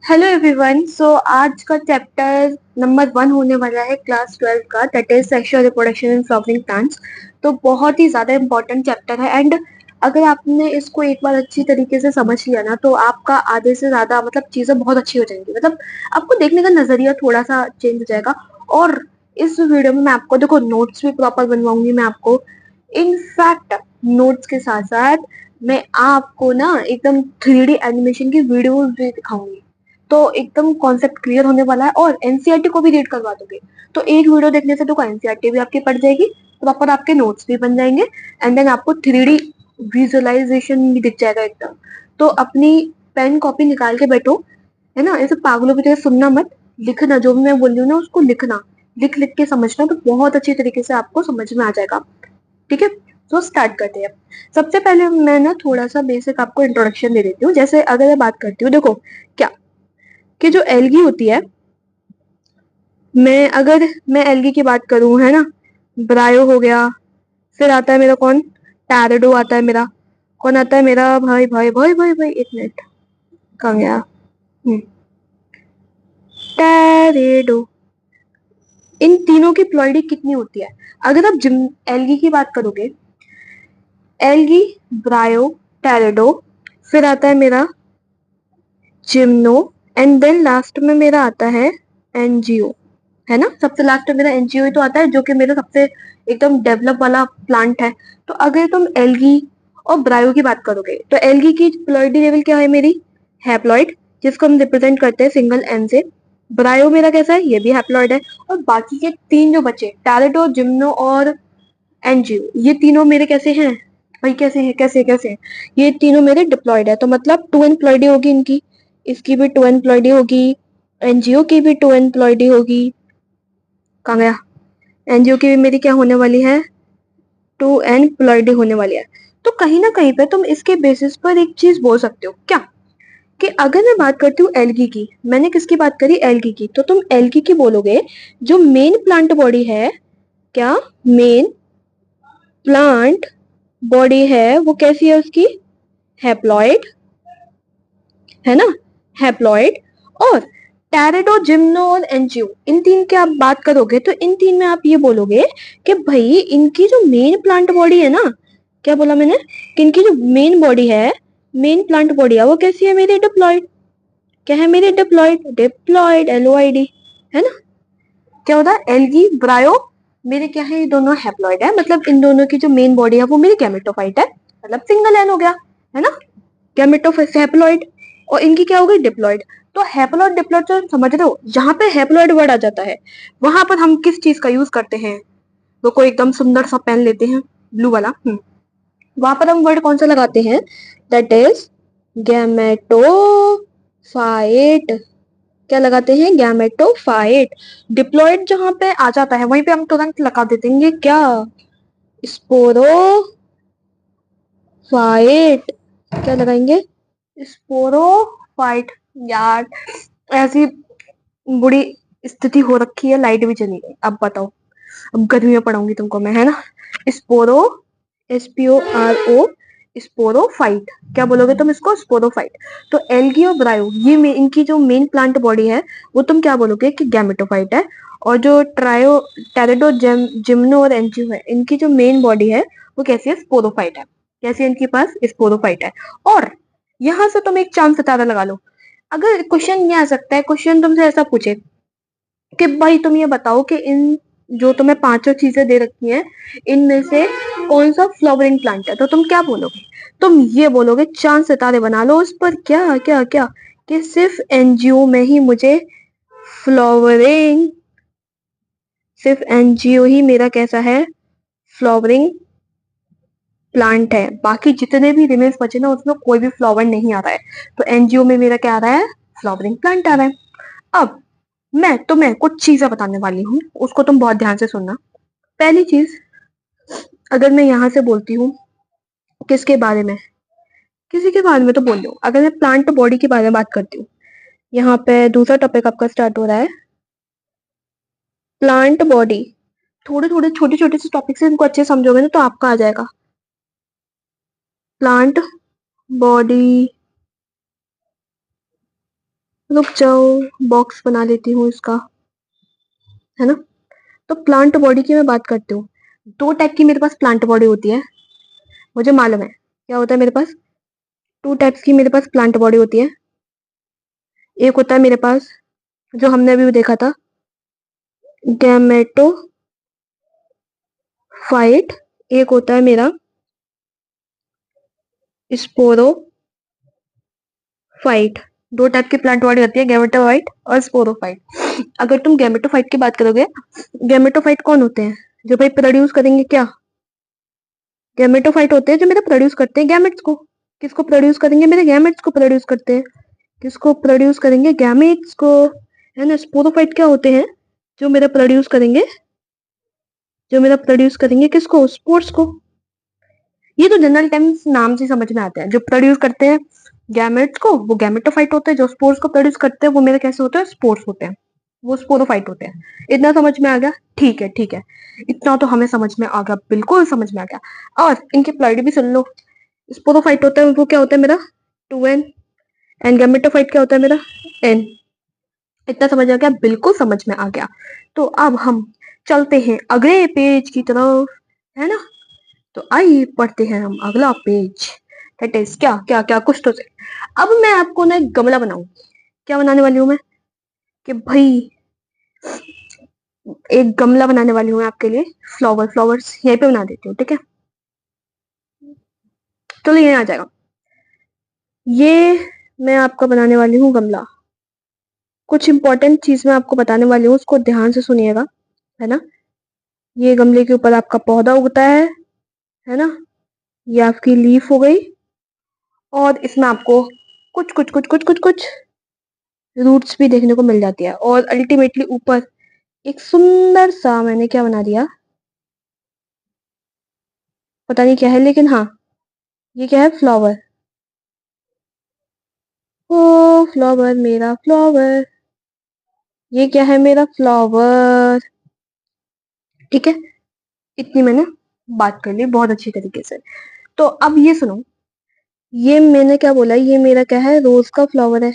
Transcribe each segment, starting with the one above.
Hello everyone. सो आज का chapter number 1 होने वाला है क्लास 12 का, that is sexual reproduction in flowering plants. तो बहुत ही ज्यादा इंपॉर्टेंट चैप्टर है एंड अगर आपने इसको एक बार अच्छी तरीके से समझ लिया ना तो आपका आधे से ज्यादा मतलब चीजें बहुत अच्छी हो जाएंगी। मतलब आपको देखने का नजरिया थोड़ा सा चेंज हो जाएगा। और इस वीडियो में मैं आपको देखो नोट्स भी प्रॉपर बनवाऊंगी मैं आपको। इनफैक्ट नोट्स के साथ साथ मैं आपको ना एकदम 3D एनिमेशन की वीडियोस भी दिखाऊंगी। तो एकदम कॉन्सेप्ट क्लियर होने वाला है और एनसीईआरटी को भी रीड करवा दोगे तो एक वीडियो देखने से तो एनसीईआरटी भी आपकी पढ़ जाएगी, प्रॉपर आपके नोट्स भी बन जाएंगे एंड देन आपको 3D विजुअलाइजेशन भी दिख जाएगा एकदम। तो अपनी पेन कॉपी निकाल के बैठो, है ना। ऐसे पागलों की तरह सुनना मत, लिखना जो भी मैं बोल रही हूँ ना उसको लिखना, लिख लिख के समझना तो बहुत अच्छी तरीके से आपको समझ में आ जाएगा। ठीक है, तो स्टार्ट करते हैं। सबसे पहले मैं ना थोड़ा सा बेसिक आपको इंट्रोडक्शन दे देती हूँ। जैसे अगर मैं बात करती हूँ, देखो क्या कि जो एल्गी होती है, मैं एल्गी की बात करूं, है ना, ब्रायो हो गया, फिर आता है मेरा कौन, टैरेडो आता है मेरा, कौन आता है मेरा, भाई भाई भाई भाई भाई एक मिनट, कहाँ गया, टैरेडो। इन तीनों की प्लॉइडी कितनी होती है? अगर आप जिम एल्गी की बात करोगे, एल्गी, ब्रायो, टैरेडो, फिर आता है मेरा जिम्नो एंड देन लास्ट में मेरा आता है एनजीओ, है ना। सबसे लास्ट में मेरा एनजीओ ही तो आता है जो कि मेरा सबसे एकदम डेवलप वाला प्लांट है। तो अगर तुम एल्गी और ब्रायो की बात करोगे तो एल्गी की प्लॉइडी लेवल क्या है मेरी, हैप्लॉइड, जिसको हम रिप्रेजेंट करते हैं सिंगल एन से। ब्रायो मेरा कैसा है, ये भी हैप्लॉइड है। और बाकी के तीन जो बचे, टैलेटो, जिम्नो और एनजीओ, ये तीनों मेरे कैसे हैं भाई, कैसे हैं, कैसे कैसे हैं? ये तीनों मेरे डिप्लॉयड है, तो मतलब टू एम्प्लॉयडी होगी इनकी, इसकी भी टू एम्प्लॉयडी होगी, एनजीओ की भी टू एम्प्लॉयडी होगी। कहाँ गया, एनजीओ की भी मेरी क्या होने वाली है, टू एम्प्लॉयडी होने वाली है। तो कहीं ना कहीं पे तुम इसके बेसिस पर एक चीज बोल सकते हो क्या, कि अगर मैं बात करती हूँ एल्गी की, मैंने किसकी बात करी, एल्गी की, तो तुम एल्गी की बोलोगे जो मेन प्लांट बॉडी है, क्या मेन प्लांट बॉडी है वो कैसी है उसकी, हैप्लॉइड, है ना, हैप्लॉइड। और टैरेडो, जिम्नो और एंजियो, इन तीन की आप बात करोगे तो इन तीन में आप ये बोलोगे कि भाई इनकी जो मेन प्लांट बॉडी है ना, क्या बोला मैंने, कि इनकी जो मेन बॉडी है, मेन प्लांट बॉडी है वो कैसी है मेरी, डिप्लॉइड। क्या है मेरी, डिप्लॉइड, डिप्लॉइड LOID, है ना। क्या होता है, एल्गी, ब्रायो मेरे क्या है, ये दोनों हैप्लॉइड है, मतलब इन दोनों की जो मेन बॉडी है वो मेरी गैमेटोफाइट है, मतलब सिंगल एन हो गया, है ना, गैमेटोफाइट से हैप्लॉइड। और इनकी क्या हो गई, डिप्लॉइड। तो हैप्लॉइड डिप्लॉइड तो समझ रहे हो, जहां पे हैप्लॉइड वर्ड आ जाता है वहां पर हम किस चीज का यूज करते हैं, तो कोई एकदम सुंदर सा पेन लेते हैं, ब्लू वाला, वहां पर हम वर्ड कौन सा लगाते हैं, दैट इज गैमेटोफाइट। क्या लगाते हैं, गैमेटोफाइट। डिप्लॉइड जहां पे आ जाता है वहीं पे हम तुरंत लगा देते हैं क्या, स्पोरोफाइट। क्या लगाएंगे, स्पोरोफाइट। यार ऐसी बुरी स्थिति हो रखी है, लाइट भी चली गई, अब बताओ, अब गर्मी में पढ़ाऊंगी तुमको मैं, है ना। स्पोरो, SPORO, स्पोरोफाइट। क्या बोलोगे तुम इसको, स्पोरोफाइट। तो एल्गी और ब्रायो ये इनकी जो मेन प्लांट बॉडी है वो तुम क्या बोलोगे कि गैमेटोफाइट है। और जो ट्रायो, टेरेडो, जिम्नो और एंजियो है, इनकी जो मेन बॉडी है वो कैसी है, स्पोरोफाइट है। कैसी है इनके पास, स्पोरोफाइट है। और यहां से तुम एक चांद सितारा लगा लो, अगर क्वेश्चन ये आ सकता है, क्वेश्चन तुमसे ऐसा पूछे कि भाई तुम ये बताओ कि इन जो तुम्हें पांचों चीजें दे रखी हैं इनमें से कौन सा फ्लावरिंग प्लांट है, तो तुम क्या बोलोगे, तुम ये बोलोगे, चांद सितारे बना लो उस पर, क्या क्या क्या, कि सिर्फ एनजीओ में ही मुझे फ्लावरिंग, सिर्फ एनजीओ ही मेरा कैसा है, फ्लावरिंग प्लांट है, बाकी जितने भी रिमेन्स बचे ना उसमें कोई भी फ्लावर नहीं आ रहा है, तो एनजीओ में मेरा क्या आ रहा है, फ्लावरिंग प्लांट आ रहा है। अब मैं तुम्हें कुछ चीजें बताने वाली हूँ, उसको तुम बहुत ध्यान से सुनना। पहली चीज, अगर मैं यहाँ से बोलती हूँ किसके बारे में, किसी के बारे में तो बोल रही हूँ, अगर मैं प्लांट बॉडी के बारे में बात करती हूँ, यहाँ पे दूसरा टॉपिक आपका स्टार्ट हो रहा है, प्लांट बॉडी। थोड़े थोड़े छोटे छोटे से टॉपिक से इनको अच्छे समझोगे ना तो आपका आ जाएगा। प्लांट बॉडी रुक जाओ, बॉक्स बना लेती हूँ इसका, है ना। तो प्लांट बॉडी की मैं बात करती हूँ। दो टाइप की मेरे पास प्लांट बॉडी होती है, मुझे मालूम है क्या होता है मेरे पास। टू टाइप्स की मेरे पास प्लांट बॉडी होती है। एक होता है मेरे पास जो हमने अभी देखा था, गैमेटोफाइट। एक होता है मेरा स्पोरोफाइट। दो टाइप की प्लांट बॉडी होती है, गैमेटोफाइट और स्पोरोफाइट। अगर तुम गैमेटोफाइट की बात करोगे, गैमेटोफाइट कौन होते हैं? जो भाई प्रोड्यूस करेंगे क्या? गैमेटोफाइट होते हैं जो मेरा प्रोड्यूस करते हैं गैमेट्स को। किसको प्रोड्यूस करेंगे? मेरे गैमेट्स को प्रोड्यूस करते हैं। किसको प्रोड्यूस करेंगे? गैमेट्स को, है ना। स्पोरोफाइट क्या होते हैं? जो मेरा प्रोड्यूस करेंगे, किसको? स्पोर्स को। ये तो जनरल टर्म्स नाम से समझ में आते हैं। जो प्रोड्यूस करते हैं गैमेट्स को वो गैमेटोफाइट होते हैं, जो स्पोर्स को प्रोड्यूस करते हैं वो मेरे कैसे होते हैं? स्पोर्स होते हैं, वो स्पोरोफाइट होते हैं। इतना समझ में आ गया? ठीक है ठीक है, इतना तो हमें समझ में आ गया, बिल्कुल समझ में आ गया। और इनकी प्लॉइडी भी सुन लो। स्पोरोफाइट होता है वो क्या होता है मेरा? 2n। एंड गैमेटोफाइट क्या होता है मेरा? n। इतना समझ आ गया? बिल्कुल समझ में आ गया। तो अब हम चलते हैं अगले पेज की तरफ, है ना। तो आइए पढ़ते हैं हम अगला पेज। दैट इज क्या क्या क्या, कुछ तो से। अब मैं आपको ना एक गमला बनाऊं। क्या बनाने वाली हूँ मैं? कि भाई एक गमला बनाने वाली हूँ आपके लिए। फ्लावर्स यहीं पे बना देती हूँ, ठीक है। चलो ये आ जाएगा। ये मैं आपका बनाने वाली हूँ गमला। कुछ इंपॉर्टेंट चीज मैं आपको बताने वाली हूँ, उसको ध्यान से सुनिएगा, है ना। ये गमले के ऊपर आपका पौधा उगता है ना। ये आपकी लीफ हो गई। और इसमें आपको कुछ कुछ कुछ कुछ कुछ कुछ रूट्स भी देखने को मिल जाती है। और अल्टीमेटली ऊपर एक सुंदर सा मैंने क्या बना दिया, पता नहीं क्या है, लेकिन हाँ, ये क्या है? फ्लावर। ओ फ्लावर, मेरा फ्लावर। ये क्या है? मेरा फ्लावर। ठीक है, इतनी मैंने बात कर ली बहुत अच्छी तरीके से। तो अब ये सुनो, ये मैंने क्या बोला? ये मेरा क्या है? रोज का फ्लावर है।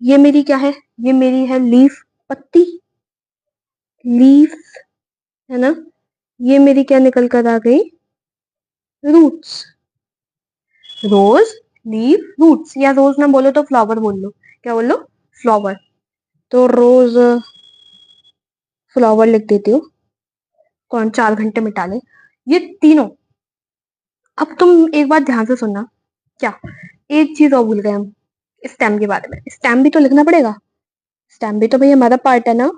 ये मेरी क्या है? ये मेरी है लीफ, पत्ती, लीफ, है ना। ये मेरी क्या निकल कर आ गई? रूट्स। रोज, लीफ, रूट्स। या रोज ना बोलो तो फ्लावर बोल लो। क्या बोल लो? फ्लावर। तो रोज फ्लावर लिख देती हूँ। कौन 4 घंटे में डाले ये तीनों। अब तुम एक बात ध्यान से सुनना। क्या? एक चीज और भूल गए हम, स्टेम के बारे में। स्टेम भी तो लिखना पड़ेगा। स्टेम भी तो भाई हमारा पार्ट है ना।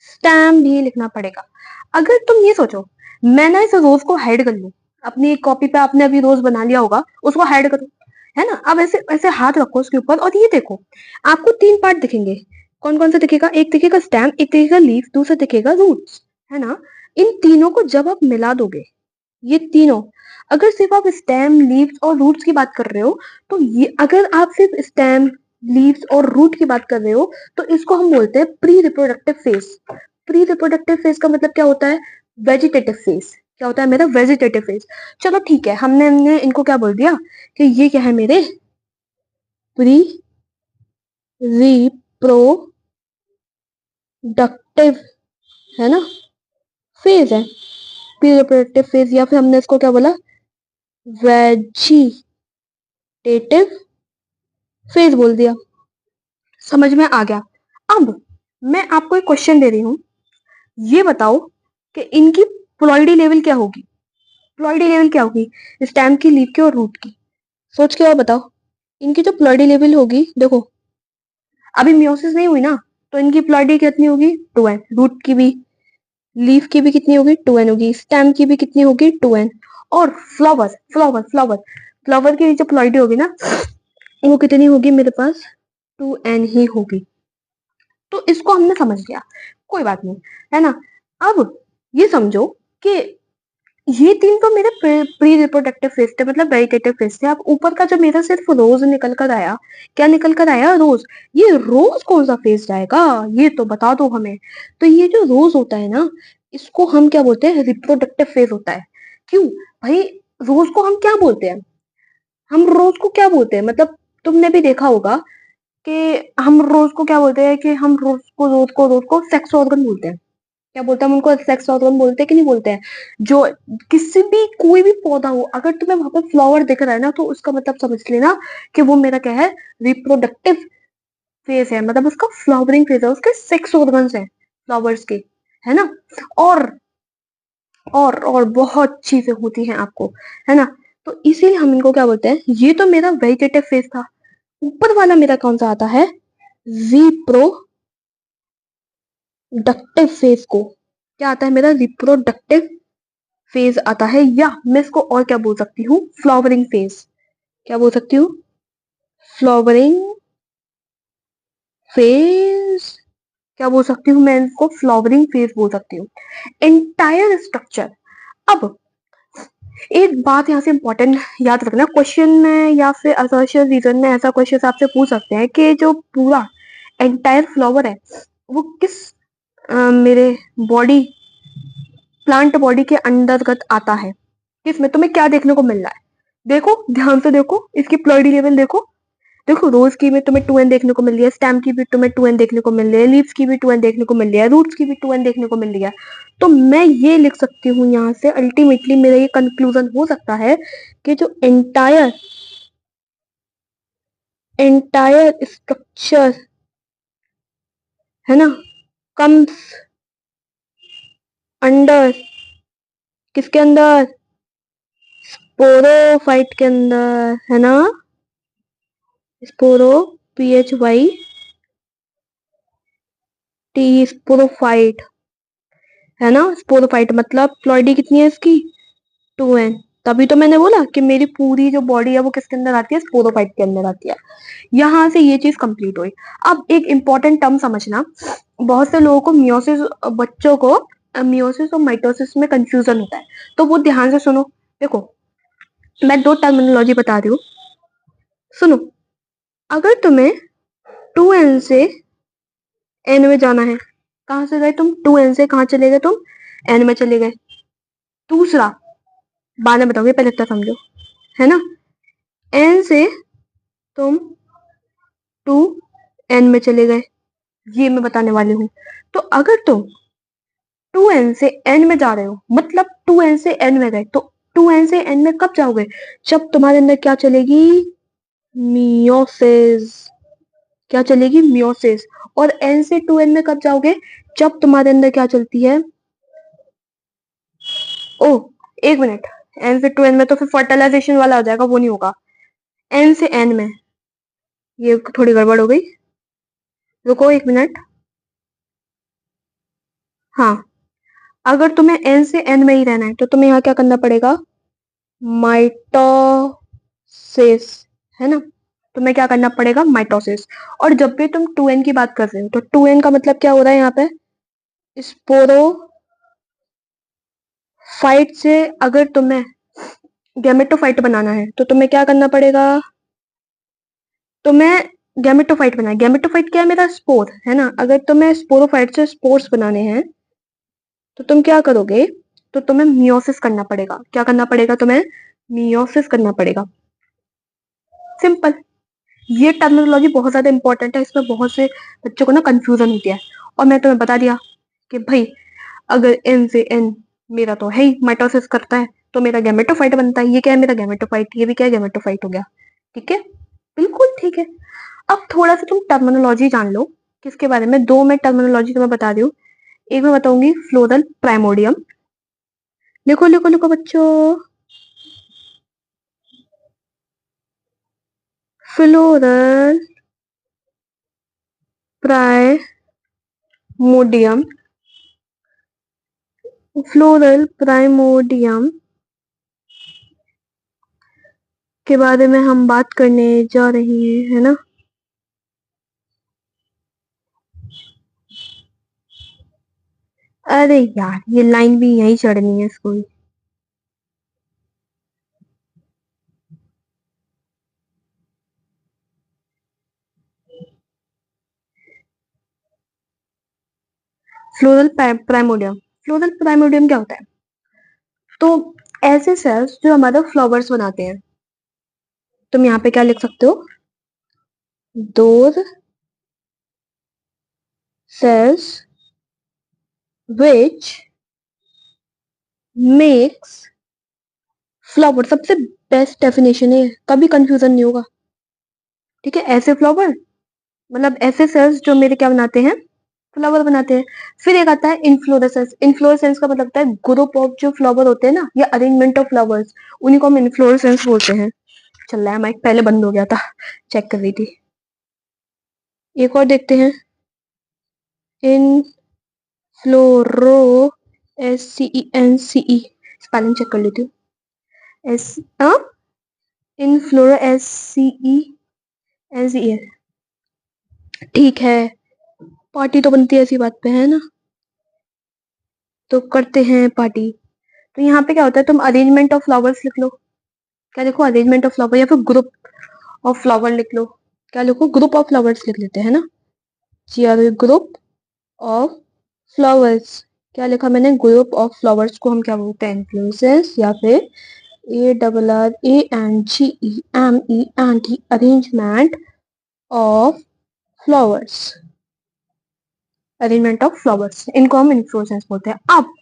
स्टेम भी लिखना पड़ेगा। अगर तुम ये सोचो मैं ना इस रोज को हाइड कर लूं, अपनी एक कॉपी पे आपने अभी रोज बना लिया होगा, उसको हाइड करो, है ना। अब ऐसे ऐसे हाथ रखो उसके ऊपर और ये देखो, आपको तीन पार्ट दिखेंगे। कौन कौन सा दिखेगा? एक दिखेगा स्टेम, एक दिखेगा लीफ, दूसरा दिखेगा रूट्स, है ना। इन तीनों को जब आप मिला दोगे, ये तीनों, अगर सिर्फ आप स्टेम, लीव्स और रूट्स की बात कर रहे हो, तो ये अगर आप सिर्फ स्टेम, लीव्स और रूट की बात कर रहे हो, तो इसको हम बोलते हैं pre reproductive phase. Pre reproductive phase का मतलब क्या होता है? Vegetative phase. क्या होता है मेरा? Vegetative phase. चलो ठीक है, हमने इनको क्या बोल दिया कि ये क्या है मेरे? प्री रिप्रोडक्टिव, है ना, फेज है। प्री रिप्रोडक्टिव फेज, या फिर हमने इसको क्या बोला? वेजिटेटिव फेज बोल दिया। समझ में आ गया? अब मैं आपको एक क्वेश्चन दे रही हूँ, ये बताओ कि इनकी प्लॉइडी लेवल क्या होगी? प्लॉइडी लेवल क्या होगी स्टेम की, लीफ की और रूट की? सोच के और बताओ। इनकी जो प्लॉइडी लेवल होगी, देखो अभी मियोसिस नहीं हुई ना, तो इनकी प्लॉइडी कितनी होगी? 2n। रूट की भी, लीफ की भी कितनी होगी? 2n होगी। स्टेम की भी कितनी होगी? 2n। और फ्लावर फ्लावर फ्लावर फ्लावर की जो प्लॉइडी होगी ना, वो कितनी होगी मेरे पास? 2n ही होगी। तो इसको हमने समझ लिया, कोई बात नहीं, है ना। अब ये समझो कि ये तीन तो मेरे प्री रिप्रोडक्टिव फेज थे, मतलब वेजिटेटिव फेज थे। अब ऊपर का जो मेरा सिर्फ रोज निकल कर आया, क्या निकल कर आया? रोज। ये रोज कौन सा फेज जाएगा? ये तो बता दो हमें। तो ये जो रोज होता है ना, इसको हम क्या बोलते हैं? रिप्रोडक्टिव फेज होता है। क्यों भाई? रोज को हम क्या बोलते हैं? हम रोज को क्या बोलते हैं? मतलब तुमने भी देखा होगा कि हम रोज को क्या बोलते हैं, कि हम रोज को सेक्स ऑर्गन बोलते हैं। क्या बोलते हैं हम उनको, सेक्स ऑर्गन बोलते हैं कि नहीं बोलते हैं? जो किसी भी कोई भी पौधा हो, अगर तुम्हें वहां पर फ्लावर दिख रहा है ना, तो उसका मतलब समझ लेना कि वो मेरा क्या है, रिप्रोडक्टिव फेज है, मतलब उसका फ्लावरिंग फेज है, उसके सेक्स ऑर्गन्स है फ्लावर्स के, है ना। और और बहुत चीजें होती हैं आपको, है ना। तो इसीलिए हम इनको क्या बोलते हैं, ये तो मेरा वेजिटेटिव फेज था। ऊपर वाला मेरा कौन सा आता है, रिप्रोडक्टिव फेज को, क्या आता है मेरा, रिप्रोडक्टिव फेज आता है, या मैं इसको और क्या बोल सकती हूँ, फ्लावरिंग फेज। क्या बोल सकती हूँ, फ्लावरिंग फेज। क्या बोल सकती हूँ मैं इसको, फ्लावरिंग फेज बोल सकती हूँ। Entire structure. अब एक बात यहाँ से इंपॉर्टेंट याद रखना, क्वेश्चन में या फिर असर्शन रीजन में ऐसा क्वेश्चन आपसे पूछ सकते हैं कि जो पूरा एंटायर फ्लावर है वो किस मेरे बॉडी, प्लांट बॉडी के अंतर्गत आता है, किसमें, तुम्हें क्या देखने को मिल रहा है। देखो ध्यान से देखो, इसकी प्लॉइडी लेवल देखो। देखो रोज की भी तुम्हें 2n देखने को मिल रही है, स्टेम की भी तुम्हें 2n देखने को मिल रही है, लीव्स की भी 2n देखने को मिल रही है, रूट्स की भी 2n देखने को मिल रही है। तो मैं ये लिख सकती हूँ यहाँ से, अल्टीमेटली मेरा ये कंक्लूजन हो सकता है कि जो एंटायर एंटायर स्ट्रक्चर है ना, कम्स अंडर, किसके अंदर, स्पोरोफाइट के अंदर, है ना। स्पोरो, PHY टी, स्पोरोफाइट, है ना। स्पोरोफाइट मतलब प्लॉइडी कितनी है इसकी, 2n। तभी तो मैंने बोला कि मेरी पूरी जो बॉडी है वो किसके अंदर आती है, स्पोरोफाइट के अंदर आती है। यहां से ये चीज कंप्लीट हुई। अब एक इंपॉर्टेंट टर्म समझना, बहुत से लोगों को मियोसिस, बच्चों को मियोसिस और माइटोसिस में कंफ्यूजन होता है, तो वो ध्यान से सुनो। देखो मैं दो टर्मिनोलॉजी बता रही हूँ, सुनो। अगर तुम्हें 2n से n में जाना है, कहां से गए तुम, 2n से कहां चले गए तुम, n में चले गए। दूसरा, बाद में बताओगे, पहले इतना समझो, है ना। n से तुम 2n में चले गए, ये मैं बताने वाली हूँ। तो अगर तुम 2n से n में जा रहे हो, मतलब 2n से n में गए, तो 2n से n में कब जाओगे, जब तुम्हारे अंदर क्या चलेगी, मियोसिस। क्या चलेगी, मियोसिस। और n से 2n में कब जाओगे, जब तुम्हारे अंदर क्या चलती है, ओ एक मिनट, n से 2n में तो फिर फर्टिलाइजेशन वाला आ जाएगा, वो नहीं होगा। n से n में, ये थोड़ी गड़बड़ हो गई, रुको एक मिनट। हाँ, अगर तुम्हें n से n में ही रहना है तो तुम्हें यहाँ क्या करना पड़ेगा, माइटोसिस, है ना। तुम्हें क्या करना पड़ेगा, माइटोसिस। और जब भी तुम 2n की बात कर रहे हो, तो 2n का मतलब क्या हो रहा है यहाँ पे, स्पोरोफाइट से अगर तुम्हें गैमेटोफाइट बनाना है तो तुम्हें क्या करना पड़ेगा, तुम्हें गैमेटोफाइट बनाना है। गैमेटोफाइट क्या है, मेरा स्पोर, है ना। अगर तुम्हें स्पोरोफाइट से स्पोर्स बनाने हैं तो तुम क्या करोगे, तो तुम्हें मियोसिस करना पड़ेगा। क्या करना पड़ेगा तुम्हें, मियोसिस करना पड़ेगा, सिंपल। ये टर्मिनोलॉजी बहुत ज्यादा इंपॉर्टेंट है, इसमें बहुत से बच्चों को ना कंफ्यूजन होती है। और मैं तुम्हें बता दिया कि भाई अगर n से n मेरा तो है ही माइटोसिस करता है, तो मेरा गैमेटोफाइट बनता है। ये क्या है, मेरा गैमेटोफाइट, ये भी क्या है, गैमेटोफाइट हो गया। ठीक है, बिल्कुल ठीक है। अब थोड़ा सा तुम टर्मिनोलॉजी जान लो, किसके बारे में, दो मैं टर्मिनोलॉजी तुम्हें बता रही हूँ। एक मैं बताऊंगी फ्लोरल प्राइमोडियम, लिखो लिखो लिखो बच्चों, फ्लोरल प्राइमोडियम, फ्लोरल प्राइमोडियम के बारे में हम बात करने जा रहे हैं, है ना। अरे यार ये लाइन भी यहीं चढ़नी है school. Floral primordium, floral primordium क्या होता है, तो ऐसे सेल्स जो हमारा फ्लावर्स बनाते हैं। तुम यहाँ पे क्या लिख सकते हो, those cells which makes flower. सबसे बेस्ट डेफिनेशन है, कभी कंफ्यूजन नहीं होगा। ठीक है, ऐसे फ्लावर मतलब ऐसे सेल्स जो मेरे क्या बनाते हैं, फ्लावर बनाते हैं। फिर एक आता है इन्फ्लोरेसेंस। इन्फ्लोरेसेंस का मतलब होता है ग्रुप ऑफ जो फ्लावर होते हैं ना, या अरेंजमेंट ऑफ फ्लावर्स, उन्हीं को हम इन्फ्लोरेसेंस बोलते हैं। चल रहा है माइक, पहले बंद हो गया था, चेक कर रही थी। एक और देखते हैं, इन फ्लोरो, SCENCE, स्पेलिंग चेक कर लेती हूँ। एस इन फ्लोरो SCENCE। ठीक है, पार्टी तो बनती है ऐसी बात पे, है ना, तो करते हैं पार्टी। तो यहाँ पे क्या होता है, तुम अरेंजमेंट ऑफ फ्लावर्स लिख लो। क्या लिखो, अरेंजमेंट ऑफ फ्लावर, या फिर ग्रुप ऑफ फ्लावर लिख लो। क्या लिखो, ग्रुप ऑफ फ्लावर्स लिख लेते हैं ना, ग्रुप ऑफ फ्लावर्स। क्या लिखा मैंने, ग्रुप ऑफ फ्लावर्स को हम क्या बोलते हैं, इन्फ्लोरेसेंस, या फिर ARRANGEMENT, arrangement of flowers. Arrangement of flowers, इनको हम इन्फ्लोरेसेंस बोलते हैं। अब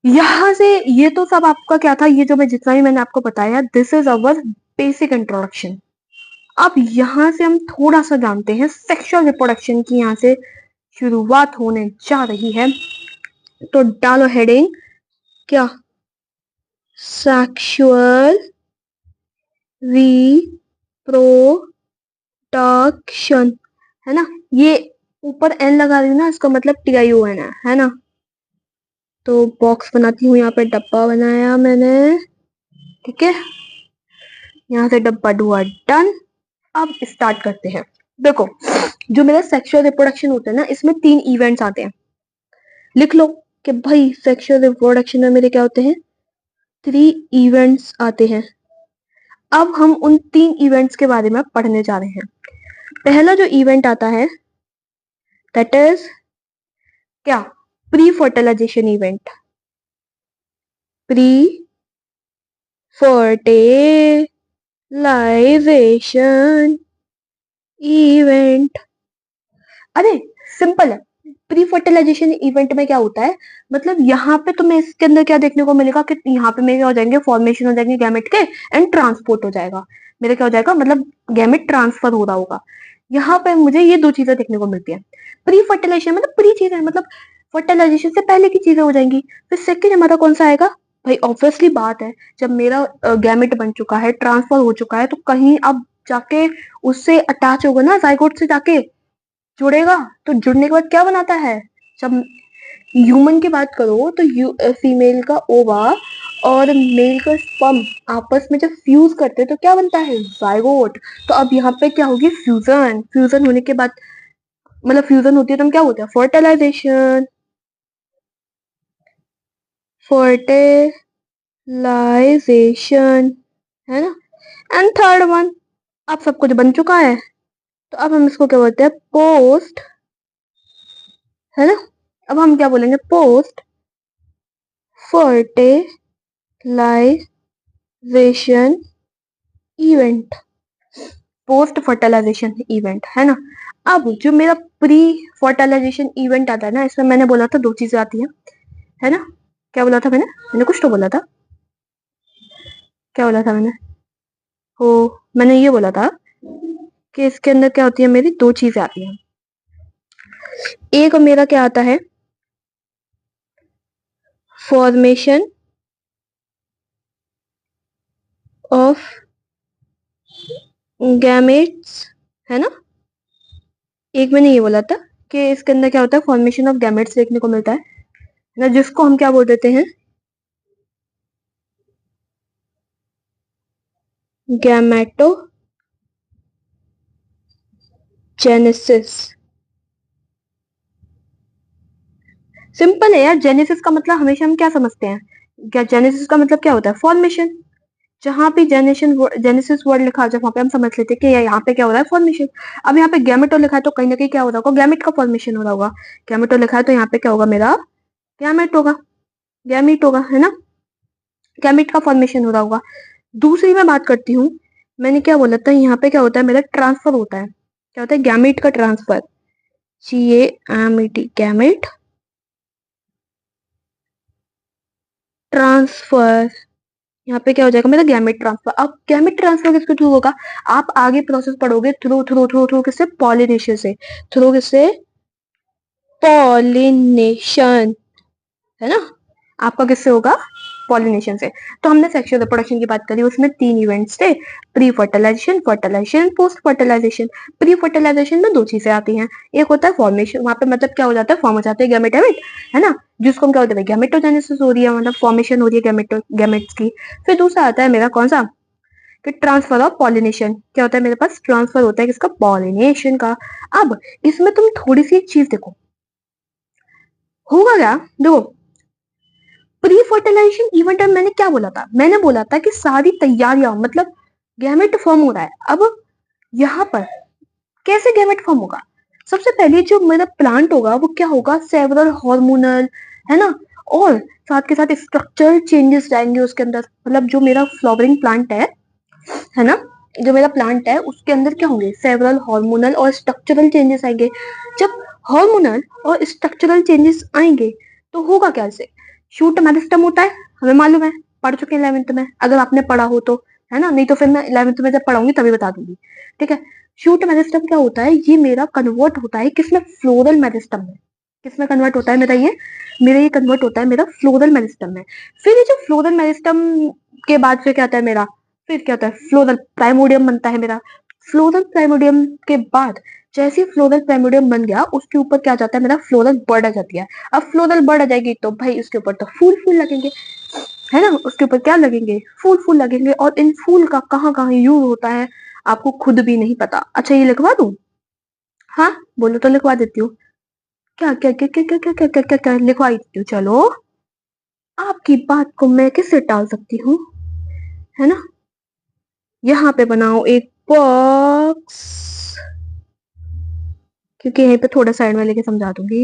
यहां से ये तो सब आपका क्या था, ये जो मैं जितना भी मैंने आपको बताया, this is our basic introduction. अब यहां से हम थोड़ा सा जानते हैं सेक्सुअल रिप्रोडक्शन की, यहां से शुरुआत होने जा रही है। तो डालो हेडिंग क्या, सेक्सुअल रिप्रोडक्शन, है ना। ये ऊपर एन लगा रही हूँ ना, इसका मतलब TION है ना। तो बॉक्स बनाती हूँ, यहाँ पे डब्बा बनाया मैंने, ठीक है, यहाँ से डब्बा हुआ डन। अब स्टार्ट करते हैं। देखो, जो मेरा सेक्सुअल रिप्रोडक्शन होता है ना, इसमें 3 इवेंट्स आते हैं। लिख लो कि भाई सेक्सुअल रिप्रोडक्शन में मेरे क्या होते हैं, 3 इवेंट्स आते हैं। अब हम उन 3 इवेंट्स के बारे में पढ़ने जा रहे हैं। पहला जो इवेंट आता है, दैट इज क्या, pre fertilization event. Pre fertilization event. अरे सिंपल है, प्री फर्टिलाइजेशन इवेंट में क्या होता है, मतलब यहाँ पे तुम्हें इसके अंदर क्या देखने को मिलेगा कि यहाँ पे मेरे क्या हो जाएंगे, फॉर्मेशन हो जाएंगे गैमेट के, एंड ट्रांसपोर्ट हो जाएगा। मेरे क्या हो जाएगा, मतलब गैमेट ट्रांसफर हो रहा होगा। यहाँ पे मुझे ये 2 चीजें देखने को मिलती है। प्री फर्टिलाइजेशन मतलब प्री चीजें, मतलब फर्टिलाइजेशन से पहले की चीजें हो जाएंगी। फिर सेकेंड हमारा कौन सा आएगा, भाई ऑब्वियसली बात है, जब मेरा गैमेट बन चुका है, ट्रांसफर हो चुका है, तो कहीं अब जाके उससे अटैच होगा ना, जाइगोट से जाके जुड़ेगा। तो जुड़ने के बाद क्या बनाता है, जब ह्यूमन की बात करो तो फीमेल का ओवा और मेल का स्पर्म आपस में जब फ्यूज करते हैं तो क्या बनता है, जाइगोट। तो अब यहाँ पे क्या होगी, फ्यूजन। फ्यूजन होने के बाद, मतलब फ्यूजन होती है तो हम क्या होता है, फर्टिलाइजेशन। फर्टिलाइजेशन, है ना। एंड थर्ड वन, अब सब कुछ बन चुका है, तो अब हम इसको क्या बोलते हैं, पोस्ट, है ना। अब हम क्या बोलेंगे, post fertilization event. Post fertilization event, है ना। अब जो मेरा प्री फर्टिलाइजेशन इवेंट आता है ना, इसमें मैंने बोला था 2 चीजें आती हैं, है ना। क्या बोला था मैंने, कुछ तो बोला था, क्या बोला था मैंने, हो, मैंने ये बोला था कि इसके अंदर क्या होती है, मेरी 2 चीजें आती हैं। एक मेरा क्या आता है, फॉर्मेशन ऑफ गैमेट्स, है ना। एक मैंने ये बोला था कि इसके अंदर क्या होता है, फॉर्मेशन ऑफ गैमेट्स देखने को मिलता है ना, जिसको हम क्या बोल देते हैं, गैमेटोजेनेसिस। सिंपल है यार, जेनेसिस का मतलब हमेशा हम क्या समझते हैं, क्या जेनेसिस का मतलब क्या होता है, फॉर्मेशन। जहां पे जेनेसिस वर्ड लिखा है, वहां पे हम समझ लेते हैं कि यहाँ पे क्या हो रहा है, फॉर्मेशन। अब यहाँ पे गैमेटो लिखा है तो कहीं ना कहीं क्या हो रहा होगा, गैमेट का फॉर्मेशन हो रहा होगा। गैमेटो लिखा है तो यहाँ पे क्या होगा, मेरा गैमेट होगा, गैमेट होगा, है ना। गैमेट का फॉर्मेशन हो रहा होगा। दूसरी मैं बात करती हूँ मैंने क्या बोला था, यहाँ पे क्या होता है, मेरा ट्रांसफर होता है। क्या होता है, गैमेट का ट्रांसफर। GAMET, gamete transfer. यहाँ पे क्या हो जाएगा, मेरा गैमेट ट्रांसफर। अब गैमेट ट्रांसफर किसके थ्रू होगा, आप आगे प्रोसेस पढ़ोगे, थ्रू थ्रू थ्रू थ्रू किससे, पॉलिनेशन से। थ्रू किससे, पॉलिनेशन, है ना। आपका किससे होगा, पॉलिनेशन से। तो हमने सेक्सुअल रिप्रोडक्शन की बात करी, उसमें 3 इवेंट्स थे, pre fertilization, fertilization, post fertilization. Pre fertilization में 2 चीजें आती हैं। एक होता है फॉर्मेशन, वहां पे मतलब क्या हो जाता है, फॉर्म हो जाते हैं गैमेट, है ना, जिसको हम क्या होता है, गैमेटोजेनेसिस हो रही है, मतलब फॉर्मेशन हो रही है गैमेट्स की। फिर दूसरा आता है मेरा कौन सा, कि ट्रांसफर ऑफ पॉलिनेशन। क्या होता है मेरे पास, ट्रांसफर होता है किसका, पॉलिनेशन का। अब इसमें तुम थोड़ी सी एक चीज देखो, होगा क्या, देखो, प्री फर्टिलाइजेशन इवेंट में मैंने क्या बोला था, मैंने बोला था कि सारी तैयारियां, मतलब गैमेट फॉर्म हो रहा है। अब यहाँ पर कैसे गैमेट फॉर्म होगा, सबसे पहले जो मेरा प्लांट होगा वो क्या होगा, सेवरल हार्मोनल, है ना, और साथ के साथ स्ट्रक्चरल चेंजेस जाएंगे उसके अंदर। मतलब जो मेरा फ्लावरिंग प्लांट है ना, जो मेरा प्लांट है उसके अंदर क्या होंगे, सेवरल हार्मोनल और स्ट्रक्चरल चेंजेस आएंगे। जब हार्मोनल और स्ट्रक्चरल चेंजेस आएंगे तो होगा क्या, से शूट मेरिस्टम होता है, हमें मालूम है, पढ़ चुके हैं 11th में, अगर आपने पढ़ा हो तो, है ना, नहीं तो फिर मैं 11th में जब पढ़ाऊंगी तभी बता दूंगी। ठीक है, शूट मेरिस्टम क्या होता है, ये मेरा कन्वर्ट होता है किसमें, फ्लोरल मेरिस्टम में। किसमें कन्वर्ट होता है मेरा ये कन्वर्ट होता है मेरा फ्लोरल मेरिस्टम में। फिर ये जो फ्लोरल मेरिस्टम के बाद फिर क्या आता है मेरा, फिर क्या होता है, फ्लोरल प्राइमोडियम बनता है मेरा। फ्लोरल प्राइमोडियम के बाद जैसे ही फ्लोरल प्राइमोडियम बन गया, उसके ऊपर क्या आ जाता है, मेरा फ्लोरल बर्ड आ जाती है। अब फ्लोरल बर्ड आ जाएगी तो भाई उसके ऊपर तो फूल फूल लगेंगे, है ना, उसके ऊपर क्या लगेंगे, फूल फूल लगेंगे। और इन फूल का कहाँ कहाँ यूज होता है आपको खुद भी नहीं पता। अच्छा ये लिखवा दूं, हाँ बोलो तो लिखवा देती हूँ। क्या क्या क्या क्या क्या क्या क्या क्या क्या क्या लिखवा ही देती हूँ, चलो। आपकी बात को मैं कैसे टाल सकती हूँ, है ना। यहाँ पे बनाओ एक बॉक्स, क्योंकि यहीं पे थोड़ा साइड में लेके समझा दूंगी।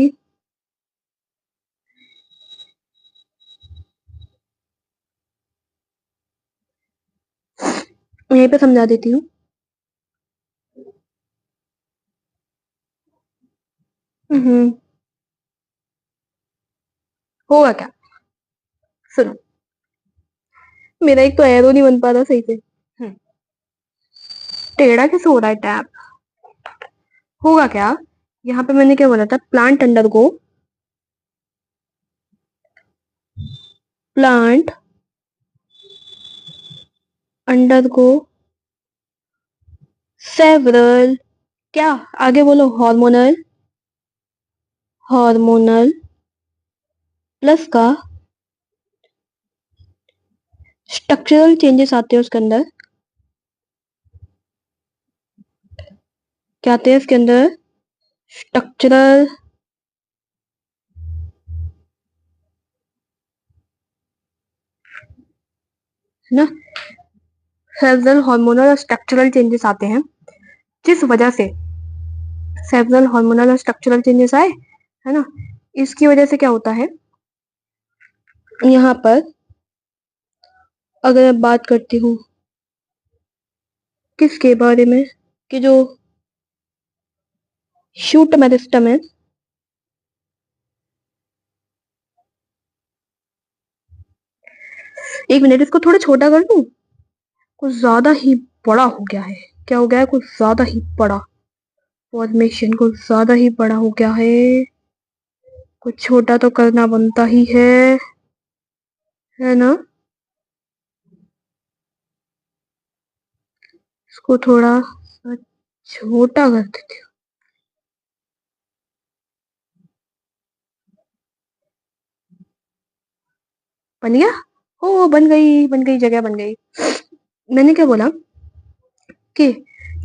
यहीं पे समझा देती हूँ। हम्म, होगा क्या, सुनो, मेरा एक तो एरो नहीं बन पा रहा सही से। टेढ़ा कैसे हो रहा है टैब, होगा क्या, यहाँ पे मैंने क्या बोला था, प्लांट अंडर गो सेवरल, क्या, आगे बोलो, हार्मोनल प्लस का स्ट्रक्चरल चेंजेस आते हैं उसके अंदर। क्या आते हैं इसके अंदर, स्ट्रक्चरल, है ना, सेवरल हार्मोनल और स्ट्रक्चरल चेंजेस आते हैं, जिस वजह से सेवरल हार्मोनल और स्ट्रक्चरल चेंजेस आए, है ना, इसकी वजह से क्या होता है, यहाँ पर अगर मैं बात करती हूँ किसके बारे में, कि जो शूट मेरिस्टम है, एक मिनट इसको थोड़ा छोटा कर दूं, कुछ ज्यादा ही बड़ा हो गया है। क्या हो गया है, कुछ ज्यादा ही बड़ा, फॉर्मेशन कुछ ज्यादा ही बड़ा हो गया है, कुछ छोटा तो करना बनता ही है ना। इसको थोड़ा सा छोटा कर देती हूँ। बन गया, हो बन गई जगह बन गई। मैंने क्या बोला कि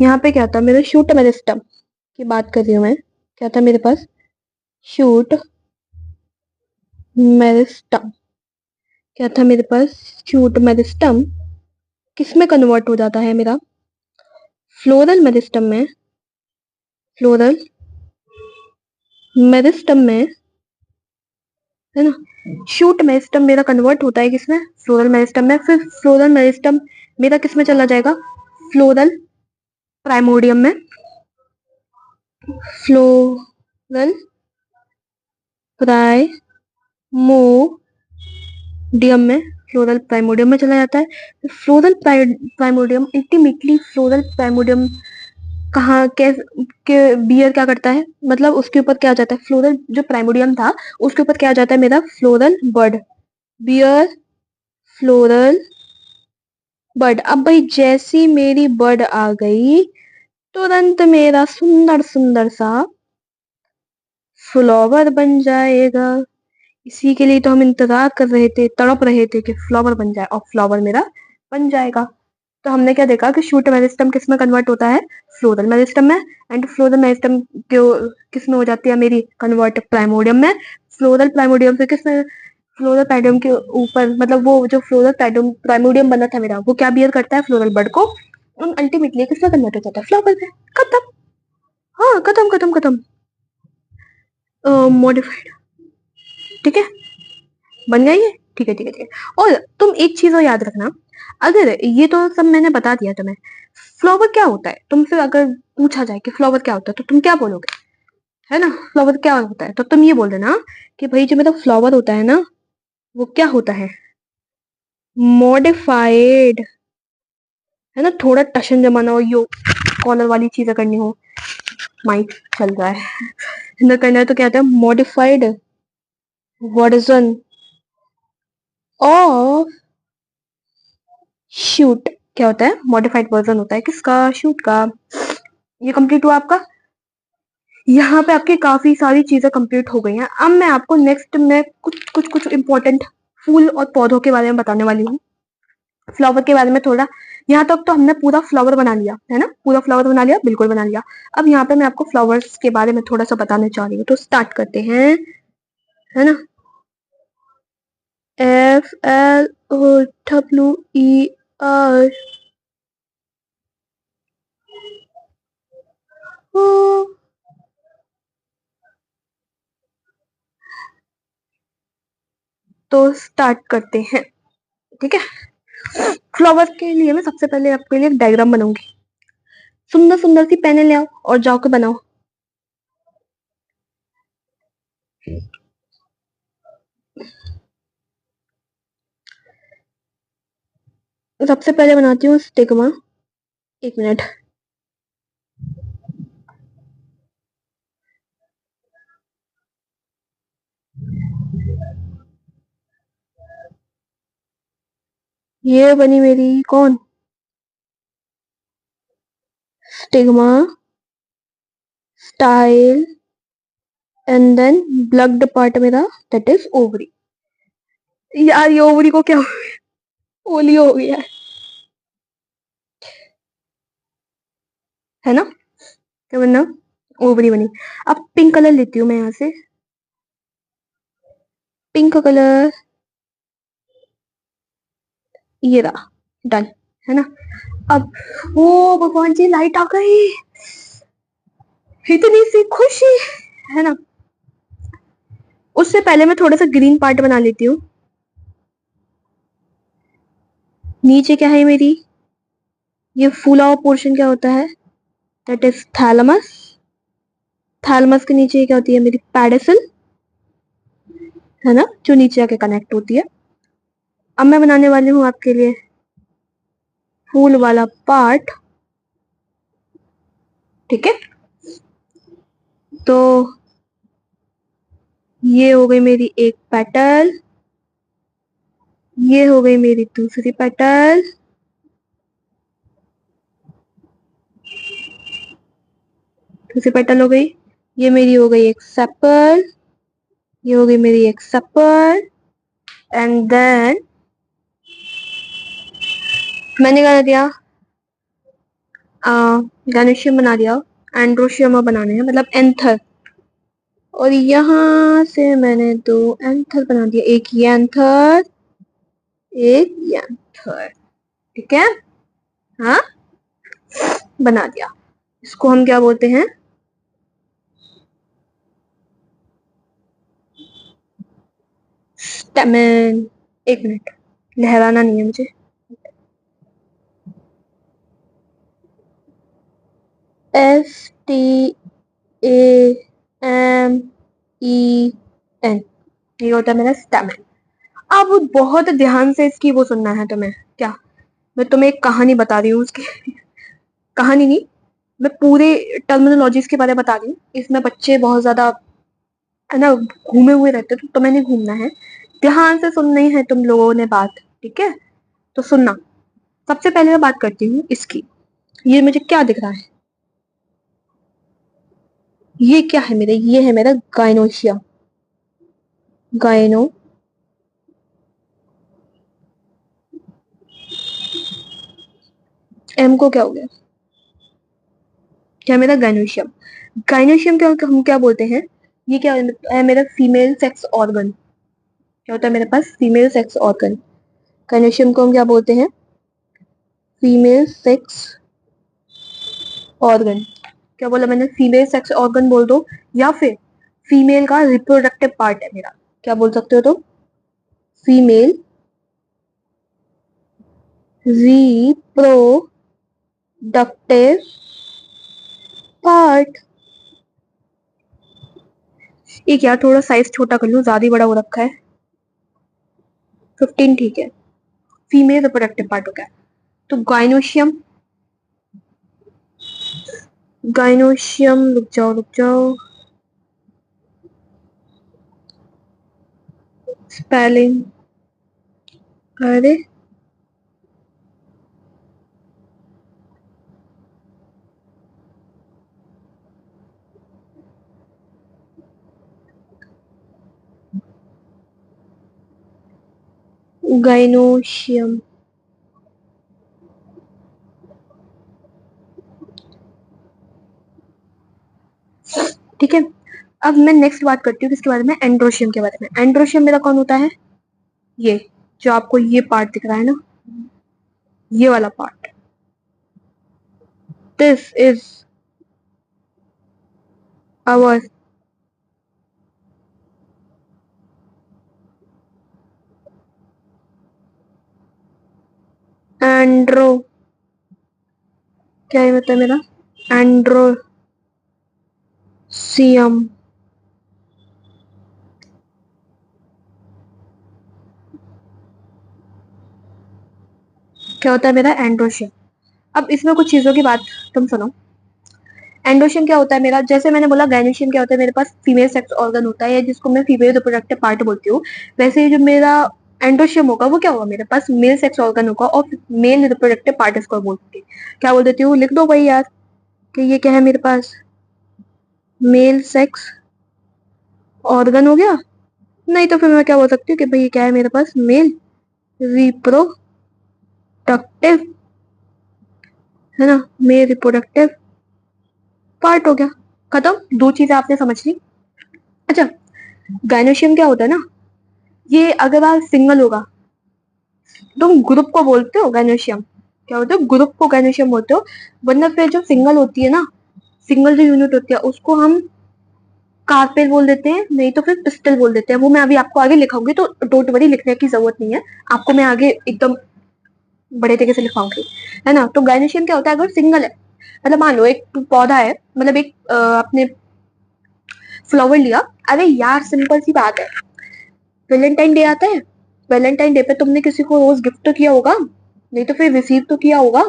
यहाँ पे क्या था, मेरा शूट मेरिस्टम की बात कर रही हूँ मैं, क्या था मेरे पास, शूट मेरिस्टम, क्या था मेरे पास, शूट मेरिस्टम किस में कन्वर्ट हो जाता है मेरा, फ्लोरल मेरिस्टम में, फ्लोरल मेरिस्टम में, है ना। शूट मेरिस्टम मेरा कन्वर्ट होता है किसमें, फ्लोरल मेरिस्टम में। फिर फ्लोरल मेरिस्टम मेरा किस में चला जाएगा, फ्लोरल प्राइमोडियम में, फ्लोरल प्राइमोडियम में, फ्लोरल प्राइमोडियम में चला जाता है। Floral primordium ultimately floral primordium कहाँ के बियर क्या करता है, मतलब उसके ऊपर क्या आ जाता है, फ्लोरल जो प्राइमोडियम था उसके ऊपर क्या आ जाता है मेरा, floral bud, bear floral bud. अब भाई जैसी मेरी बर्ड आ गई, तुरंत मेरा सुंदर सुंदर सा फ्लावर बन जाएगा। इसी के लिए तो हम इंतजार कर रहे थे, तड़प रहे थे कि फ्लावर बन जाए, और फ्लावर मेरा बन जाएगा। तो हमने क्या देखा कि शूट मेरिस्टम किस में कन्वर्ट होता है, फ्लोरल मेरिस्टम में। एंड फ्लोरल मेरिस्टम किस में हो जाती है मेरी कन्वर्ट, प्राइमोडियम में। फ्लोरल प्राइमोडियम से किस में, फ्लोरल पैडियम के ऊपर, मतलब वो जो फ्लोरल प्राइमोडियम बना था मेरा, वो क्या बियर करता है, फ्लोरल बर्ड को। अल्टीमेटली किसमें कन्वर्ट हो जाता है, फ्लावर में। खत्म। हाँ खत्म खत्म खत्म। मॉडिफाइड। ठीक है, बन गया ये। ठीक है ठीक है ठीक है। और तुम एक चीज और याद रखना, अगर ये तो सब मैंने बता दिया तुम्हें, फ्लावर क्या होता है तुमसे अगर पूछा जाए कि फ्लावर क्या होता है, तो तुम क्या बोलोगे, है ना, फ्लावर क्या होता है, तो तुम ये बोल देना कि भाई जो मेरा फ्लावर होता है ना, वो क्या होता है, मॉडिफाइड, है ना, थोड़ा टशन जमाना हो, यो कॉलर वाली चीजें करनी हो, माइक चल रहा है ना, करना है तो क्या होता है, मॉडिफाइड वर्जन ऑफ शूट। क्या होता है, मॉडिफाइड वर्जन होता है किसका, शूट का। ये कंप्लीट हुआ आपका। यहाँ पे आपकी काफी सारी चीजें कंप्लीट हो गई हैं। अब मैं आपको नेक्स्ट में कुछ कुछ कुछ इंपॉर्टेंट फूल और पौधों के बारे में बताने वाली हूँ, फ्लावर के बारे में थोड़ा। यहाँ तक तो हमने पूरा फ्लावर बना लिया है ना, पूरा फ्लावर बना लिया, बिल्कुल बना लिया। अब यहाँ पे मैं आपको फ्लावर्स के बारे में थोड़ा सा बताने चाह रही हूँ, तो स्टार्ट करते हैं, है ना। FLOWER, तो स्टार्ट करते हैं, ठीक है। फ्लावर के लिए मैं सबसे पहले आपके लिए एक डायग्राम बनाऊंगी। सुंदर सुंदर सी पेने ले आओ और जाओ के बनाओ। सबसे पहले बनाती हूँ स्टिग्मा। एक मिनट। ये बनी मेरी कौन, stigma, style, and then bulged part मेरा, दैट इज ओवरी। यार ये ओवरी को क्या ओलियो हो गया है ना, क्या बनना, ओवरी बनी। अब पिंक कलर लेती हूँ मैं यहाँ से, पिंक कलर, ये रहा, डन, है ना। अब वो भगवान जी लाइट आ गई, इतनी सी खुशी, है ना। उससे पहले मैं थोड़ा सा ग्रीन पार्ट बना लेती हूँ। नीचे क्या है मेरी, ये फूला हुआ पोर्शन क्या होता है, दैट इज थैलमस। थैलमस के नीचे क्या होती है मेरी, पेडिसल, है ना, जो नीचे आके कनेक्ट होती है। अब मैं बनाने वाली हूँ आपके लिए फूल वाला पार्ट, ठीक है। तो ये हो गई मेरी एक पेटल, ये हो गई मेरी दूसरी पेटल, दूसरी पेटल हो गई। ये मेरी हो गई एक सेपल, ये हो गई मेरी एक सेपल, एंड देन मैंने क्या दिया, गैनोशियम बना दिया, एंड्रोशियम बनाने हैं, मतलब एंथर। और यहाँ से मैंने दो एंथर बना दिया, एक ये एंथर, एक ये एंथर, ठीक है। हाँ, बना दिया। इसको हम क्या बोलते हैं, स्टेमन। एक मिनट, लहराना नहीं है मुझे। STAMEN, ये होता है मेरा स्टैमेन। अब बहुत ध्यान से इसकी वो सुनना है तुम्हें। क्या, मैं तुम्हें एक कहानी बता रही हूँ उसकी। कहानी नहीं, मैं पूरे टर्मिनोलॉजीज के बारे में बता रही हूँ। इसमें बच्चे बहुत ज्यादा है ना घूमे हुए रहते, तो तुम्हें नहीं घूमना है, ध्यान से सुननी है तुम लोगों ने बात, ठीक है? तो सुनना। सबसे पहले मैं बात करती हूँ इसकी। ये मुझे क्या दिख रहा है? ये क्या है मेरे? ये है मेरा गाइनोशिया। गाइनो एम को क्या हो गया? क्या मेरा गाइनोशियम? गाइनोशियम क्या हम क्या बोलते हैं? ये क्या है मेरा? Female sex organ. क्या होता है मेरे पास? Female sex organ. गाइनोशियम को हम क्या बोलते हैं? Female sex organ. क्या बोला मैंने? फीमेल सेक्स ऑर्गन बोल दो, या फिर फीमेल का रिप्रोडक्टिव पार्ट है मेरा। क्या बोल सकते हो तुम? Female reproductive part. एक यार थोड़ा साइज छोटा कर लूं, ज्यादा ही बड़ा हो रखा है। 15 ठीक है। फीमेल रिप्रोडक्टिव पार्ट हो गया। तो गाइनोशियम, गाइनोशियम, रुक जाओ रुक जाओ, स्पेलिंग, अरे गाइनोशियम, ठीक है। अब मैं नेक्स्ट बात करती हूँ किसके बारे में? एंड्रोशियम के बारे में। एंड्रोशियम मेरा कौन होता है? ये जो आपको ये पार्ट दिख रहा है ना, ये वाला part. This is our andro, क्या ये होता है मेरा? एंड्रोसियम। क्या होता है मेरा? एंड्रोशियम। अब इसमें कुछ चीजों की बात तुम सुनो। एंडोशियम क्या होता है मेरा? जैसे मैंने बोला गाइनोशियम क्या होता है मेरे पास? फीमेल सेक्स ऑर्गन होता है, या जिसको मैं फीमेल रिप्रोडक्टिव पार्ट बोलती हूँ। वैसे ही जो मेरा एंडोशियम होगा वो क्या होगा? मेरे पास मेल सेक्स ऑर्गन होगा, और मेल रिप्रोडक्टिव पार्ट इसको बोलती है। क्या बोल देती हूँ? लिख दो भाई यार कि ये क्या है मेरे पास? मेल सेक्स ऑर्गन हो गया। नहीं तो फिर मैं क्या बोल सकती हूँ कि भाई ये क्या है मेरे पास? मेल रिप्रोडक्टिव, है ना, मेल रिप्रोडक्टिव पार्ट हो गया। खत्म, दो चीजें आपने समझ ली। अच्छा, गाइनोशियम क्या होता है ना, ये अगर आप सिंगल होगा, तुम ग्रुप को बोलते हो गाइनोशियम। क्या बोलते हो? ग्रुप को गाइनोशियम बोलते हो। वरना फिर जो सिंगल होती है ना, सिंगल जो यूनिट होती है उसको हम कार्पेल बोल देते हैं, नहीं तो फिर पिस्टल बोल देते हैं। वो मैं अभी आपको आगे लिखाऊंगी, तो डोंट वरी, लिखने की जरूरत नहीं है। आपको मैं आगे एकदम बड़े तरीके से लिखाऊंगी, है ना? तो गाइनोशियम क्या होता है अगर सिंगल है? मतलब मान लो एक पौधा है, मतलब एक आपने फ्लावर लिया। अरे यार सिंपल सी बात है, वैलेंटाइन डे आता है, वैलेंटाइन डे पे तुमने किसी को रोज गिफ्ट तो किया होगा, नहीं तो फिर रिसीव तो किया होगा।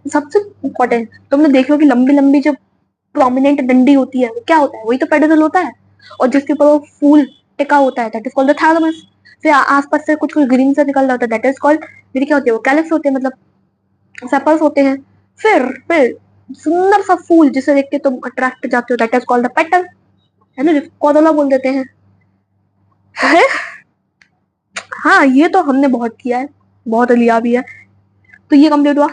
सबसे इम्पोर्टेंट, तुमने देखो कि लंबी लंबी जो प्रोमिनेंट डंडी होती है वो क्या होता है? वही तो पेडल होता है। और जिसके ऊपर वो फूल टिका होता है that is called the thalamus. फिर आसपास से कुछ कुछ ग्रीन सा निकल रहा होता है दैट इज कॉल्ड, मेरी क्या होती है वो? कैलिक्स होते हैं, मतलब सेपल्स होते हैं। फिर सुंदर सा फूल जिसे देख के तुम अट्रैक्ट जाते हो that is called the petal, है ना, जिसको कॉडोला बोल देते हैं। है? हाँ, ये तो हमने बहुत किया है, बहुत लिया भी है। तो ये कंप्लीट हुआ।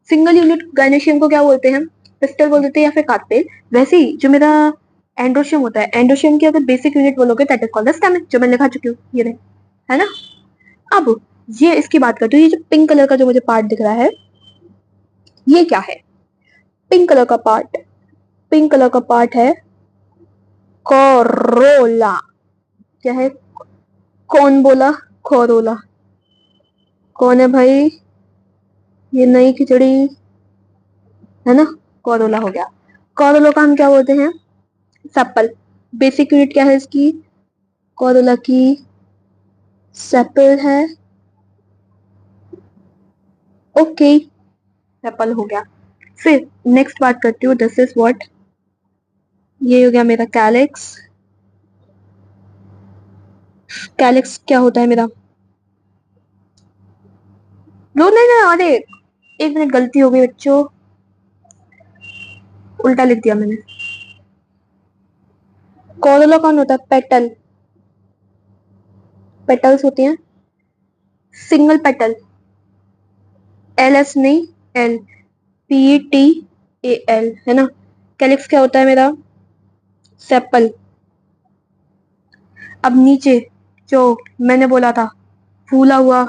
सिंगल यूनिट गायनेशियम को क्या बोलते हैं? पिस्टल बोल देते हैं, या फिर कार्पेल। वैसे ही जो मेरा एंड्रोशियम होता है, एंड्रोशियम की अगर बेसिक यूनिट बोलोगे that is called the stamen, जो मैं लिखा चुकी हूँ, ये रहे, है ना? अब ये इसकी बात करती हूँ, ये जो पिंक कलर का जो मुझे पार्ट दिख रहा है, ये क्या है? पिंक कलर का पार्ट, पिंक कलर का पार्ट है कोरोला। क्या है? कौन बोला कोरोला? कौन है भाई? ये नई खिचड़ी है ना, कोरोला हो गया। कोरोला का हम क्या बोलते हैं, सेपल। बेसिक यूनिट क्या है इसकी, कोरोला की सेपल है। ओके, सेपल हो गया। फिर नेक्स्ट बात करती हूँ, दिस इज व्हाट, ये हो गया मेरा कैलिक्स। कैलिक्स क्या होता है मेरा, लो नहीं नहीं, अरे एक मिनट, गलती हो गई बच्चों, उल्टा लिख दिया मैंने। कोरोला कौन होता है, पेटल। पेटल्स होती हैं, सिंगल पेटल, एल एस नहीं, L, P T A L, है ना। कैलिक्स क्या होता है मेरा, सेपल। अब नीचे जो मैंने बोला था फूला हुआ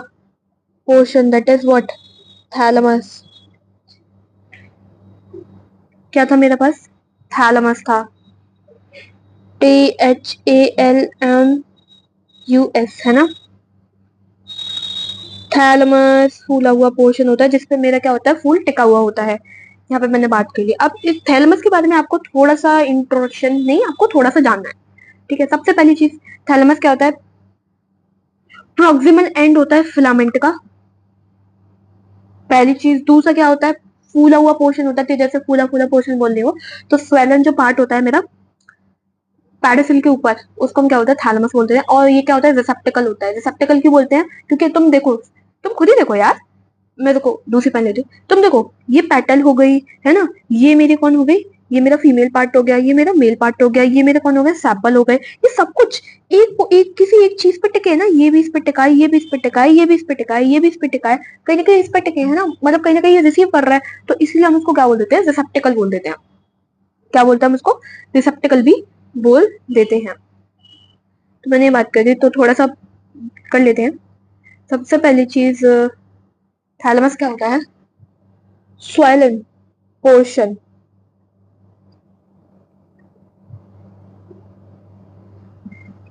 portion, that is what, thalamus. क्या था मेरे पास, थैलमस था, T H A L M U S, है ना। थैलमस फूला हुआ पोर्शन होता है जिसपे मेरा क्या होता है, फूल टिका हुआ होता है। यहाँ पे मैंने बात करी। अब इस थैलमस के बारे में आपको थोड़ा सा इंट्रोडक्शन नहीं, आपको थोड़ा सा जानना है, ठीक है। सबसे पहली चीज, थैलमस क्या होता है, प्रोक्सिमल एंड होता है फिलामेंट का, पहली चीज। दूसरा क्या होता है, फूला हुआ पोर्शन होता है, तो जैसे फूला फूला पोर्शन बोल रहे हो, तो स्वेलन जो पार्ट होता है मेरा पैडोसिल के ऊपर, उसको हम क्या होता है, थैलमस बोलते हैं। और ये क्या होता है, रिसेप्टिकल होता है। रिसेप्टिकल क्यों बोलते हैं, क्योंकि तुम देखो, तुम खुद ही देखो यार, मैं देखो दूसरी पहन लेती हूँ, तुम देखो, ये पेटल हो गई, है ना, ये मेरी कौन हो गई, ये मेरा फीमेल पार्ट हो गया, ये मेरा मेल पार्ट हो गया, ये मेरा कौन हो गया, सैपल हो गए। ये सब कुछ एक किसी एक चीज पे टिके है ना, ये भी इस पे टिका है, ये भी इस पे टिका है, ये भी इस पे टिका है, ये भी इस पे टिका है, कहीं ना कहीं इस पे टिके है ना, मतलब कहीं ना कहीं ये रिसीव कर रहा है, तो इसलिए हम उसको क्या बोल देते हैं, रिसेप्टिकल बोल देते हैं। क्या बोलते हैं हम उसको, रिसेप्टिकल भी बोल देते हैं। तो मैंने ये बात करी, तो थोड़ा सा कर लेते हैं। सबसे पहली चीज, थैलेमस क्या होता है, स्वाइलन पोर्शन।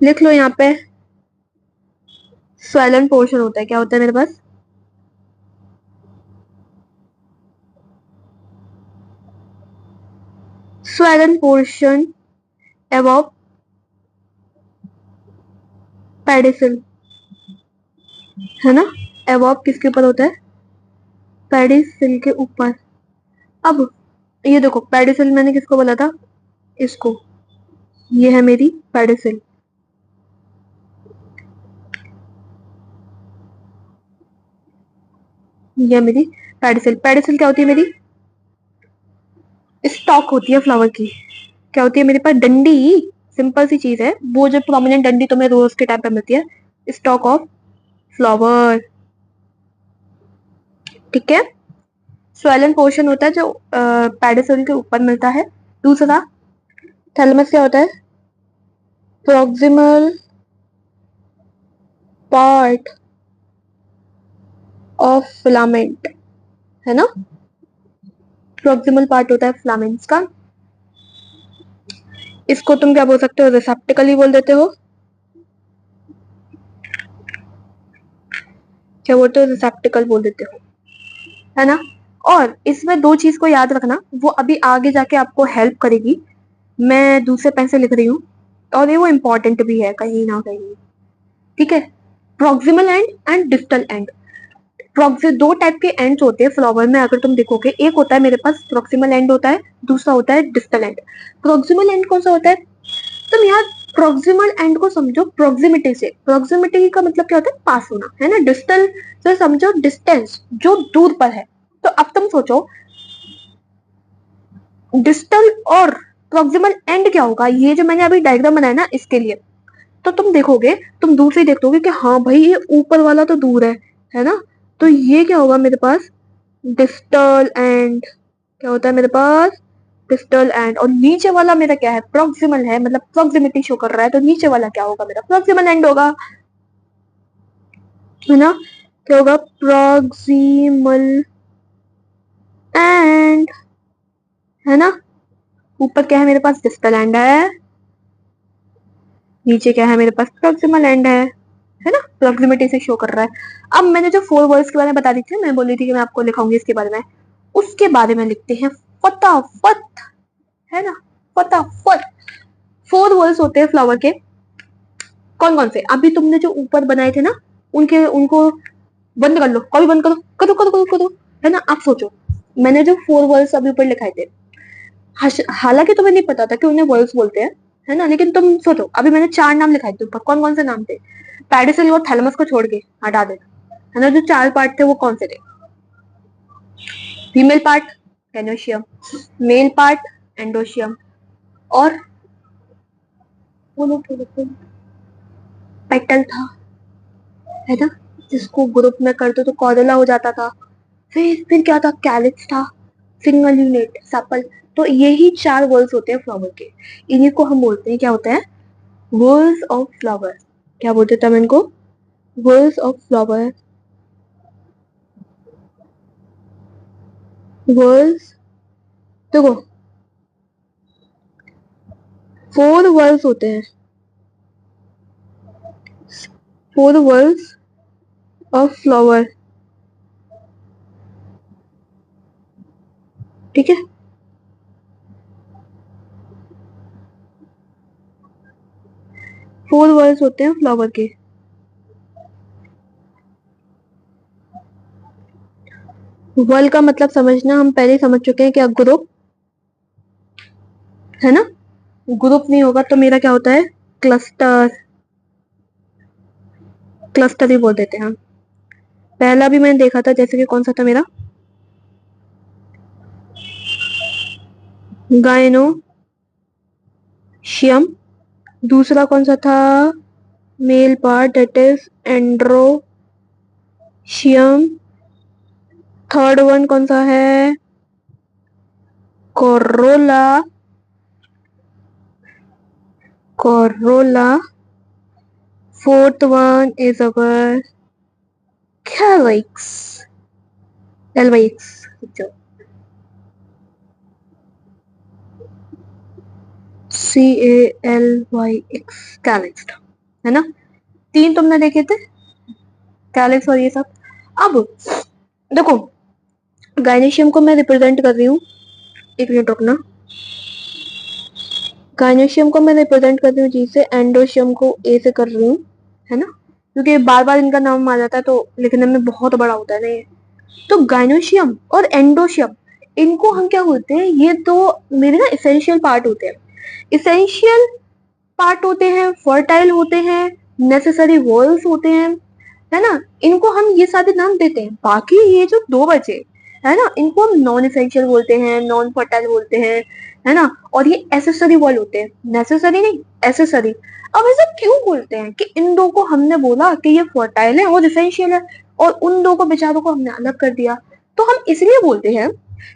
लिख लो यहाँ पे, स्वाइलन पोर्शन होता है, क्या होता है मेरे पास, स्वाइलन पोर्शन अबव पेडिसल, है ना। अबव किसके ऊपर होता है, पेडिसल के ऊपर। अब ये देखो, पेडिसल मैंने किसको बोला था, इसको, ये है मेरी पेडिसल, ये मेरी पेडिसल। पेडिसल क्या होती है मेरी, स्टॉक होती है फ्लावर की। क्या होती है मेरे पास, डंडी, सिंपल सी चीज है, वो जो प्रोमिनेंट डंडी तुम्हें रोज के टाइम पे मिलती है, स्टॉक ऑफ फ्लावर, ठीक है। स्वेलन पोर्शन होता है जो पेडिसल के ऊपर मिलता है। दूसरा, थैलेमस क्या होता है, प्रोक्सिमल पार्ट ऑफ फिलामेंट, है ना। प्रोक्सिमल पार्ट होता है फिलामेंट्स का। इसको तुम क्या बोल सकते हो, रिसेप्टिकल ही बोल देते हो, क्या बोलते हो, रिसेप्टिकल बोल देते हो, है ना। और इसमें दो चीज को याद रखना, वो अभी आगे जाके आपको हेल्प करेगी। मैं दूसरे पेन से लिख रही हूँ, और ये वो इम्पोर्टेंट भी है कहीं ना कहीं, ठीक है। Proximal and and distal end, दो टाइप के एंड्स होते हैं फ्लावर में, अगर तुम देखोगे, एक होता है मेरे पास प्रोक्सिमल एंड होता है, दूसरा होता है डिस्टल एंड। प्रोक्सिमल एंड कौन सा होता है, तुम यार प्रोक्सिमल एंड को समझो प्रोक्सिमिटी से, प्रोक्सिमिटी का मतलब क्या होता है, पास होना, है ना। डिस्टल से समझो डिस्टेंस, जो दूर पर है। तो अब तुम सोचो, डिस्टल और प्रोक्सिमल एंड क्या होगा, ये जो मैंने अभी डायग्राम बनाया ना, इसके लिए। तो तुम देखोगे, तुम दूर से देखोगे कि हाँ भाई, ये ऊपर वाला तो दूर है ना। तो ये क्या होगा मेरे पास, डिस्टल एंड, क्या होता है मेरे पास, डिस्टल एंड। और नीचे वाला मेरा क्या है, प्रोक्सिमल है, मतलब प्रोक्सिमिटी शो कर रहा है, तो नीचे वाला क्या होगा मेरा, प्रोक्सिमल एंड होगा, है ना। क्या होगा, प्रोक्सिमल एंड, है ना। ऊपर क्या है मेरे पास, डिस्टल एंड है, नीचे क्या है मेरे पास, प्रोक्सिमल एंड है ना। प्रोक्सिमिटी से शो कर रहा है। अब मैंने जो फोर वर्ड्स के बारे में बता दी थी, मैं बोली थी कि मैं आपको लिखाऊंगी इसके बारे में, उसके बारे में लिखते हैं फटाफट, है ना, फटाफट। 4 वर्ड्स होते हैं फ्लावर के। कौन कौन से? अभी तुमने जो ऊपर बनाए थे ना, उनके उनको बंद कर लो, कॉल बंद करो, करो करो करो करो, है ना। आप सोचो, मैंने जो 4 वर्ड्स अभी ऊपर लिखाए थे, हालांकि तुम्हें नहीं पता था कि उन्हें वर्ड्स बोलते हैं, है ना, लेकिन तुम सोचो, अभी मैंने 4 नाम लिखाए थे ऊपर, कौन कौन से नाम थे? पेडिसल और थैलेमस को छोड़ के हटा देना, है ना। जो 4 पार्ट थे वो कौन से थे? Female part gynoecium, male part androecium, और बोलो बोलो बोलो, पेटल था, है ना, जिसको ग्रुप में करते तो कॉर्डला हो जाता था। फिर क्या था? कैलिक्स था, सिंगल यूनिट, सेपल। तो यही 4 वर्ड्स होते हैं फ्लावर के। इन्हीं को हम बोलते हैं, क्या होता है? Words of flower. क्या बोलते थे हम इनको? Words of flower. वर्ड्स, देखो 4 वर्ड्स होते हैं, 4 वर्ड्स ऑफ फ्लावर, ठीक है। 4 वर्ड्स होते हैं फ्लावर के। वर्ड का मतलब समझना हम पहले ही समझ चुके हैं, क्या? ग्रुप, है ना। ग्रुप नहीं होगा तो मेरा क्या होता है? क्लस्टर, क्लस्टर ही बोल देते हैं हम। पहला भी मैंने देखा था, जैसे कि कौन सा था मेरा? गायनोशियम। दूसरा कौन सा था? Male part, that is androecium. Third one कौन सा है? Corolla, corolla. Fourth one is our calyx, एलवाइक्स, CALYX, कैलिक्स, है ना। 3 तुमने देखे थे, कैलिक्स और ये सब। अब देखो, गायनेशियम को मैं रिप्रेजेंट कर रही हूँ, एक मिनट रुकना। गायनेशियम को मैं रिप्रेजेंट कर रही हूँ जी से, एंडोशियम को ए से कर रही हूँ, है ना, क्योंकि बार बार इनका नाम आ जाता है तो लिखने में बहुत बड़ा होता है ना ये। तो गायनोशियम और एंडोशियम, इनको हम क्या बोलते हैं? ये तो मेरे ना इसेंशियल पार्ट होते हैं, इसेंशियल पार्ट होते हैं, फर्टाइल होते हैं, नेसेसरी वॉल्स होते हैं, है ना। इनको हम ये सारे नाम देते हैं। बाकी ये जो 2 बचे, है ना, इनको हम नॉन इसेंशियल बोलते हैं, नॉन फर्टाइल बोलते हैं, है ना। और ये एसेसरी वॉल होते हैं, नेसेसरी नहीं, एसेसरी। अब ऐसा क्यों बोलते हैं कि इन 2 को हमने बोला कि ये फर्टाइल है और इसेंशियल है, और उन 2 को बेचारों को हमने अलग कर दिया? तो हम इसलिए बोलते हैं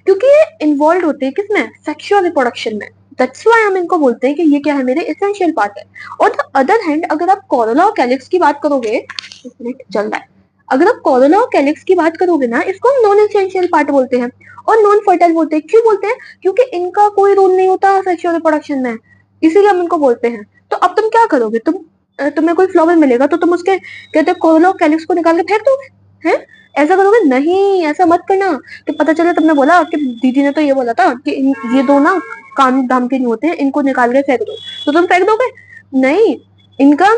क्योंकि ये इन्वॉल्व होते हैं किसमें? सेक्सुअल रिप्रोडक्शन में। दैट्स व्हाई हम इनको बोलते हैं कि ये क्या है? मेरे एसेंशियल पार्ट है। और द अदर हैंड, अगर आप कोरोला और कैलिक्स की बात करोगे, एक मिनट चल रहा है, अगर आप कोरोला और कैलिक्स की बात करोगे ना, इसको हम नॉन एसेंशियल पार्ट बोलते हैं और नॉन फर्टाइल बोलते हैं। क्यों बोलते हैं? क्योंकि इनका कोई रोल नहीं होता सेक्सुअल रिप्रोडक्शन में, इसीलिए हम इनको बोलते हैं। तो अब तुम क्या करोगे? तुम्हें कोई फ्लावर मिलेगा तो तुम उसके कहते कोरोला और कैलिक्स को निकाल के फेंक दोगे? हैं? ऐसा करोगे? नहीं, ऐसा मत करना। कि पता चले तुमने बोला कि दीदी ने तो ये बोला था कि ये 2 ना काम दाम के नहीं होते हैं, इनको निकाल के फेंक दो, तो तुम फेंक दोगे? नहीं, इनका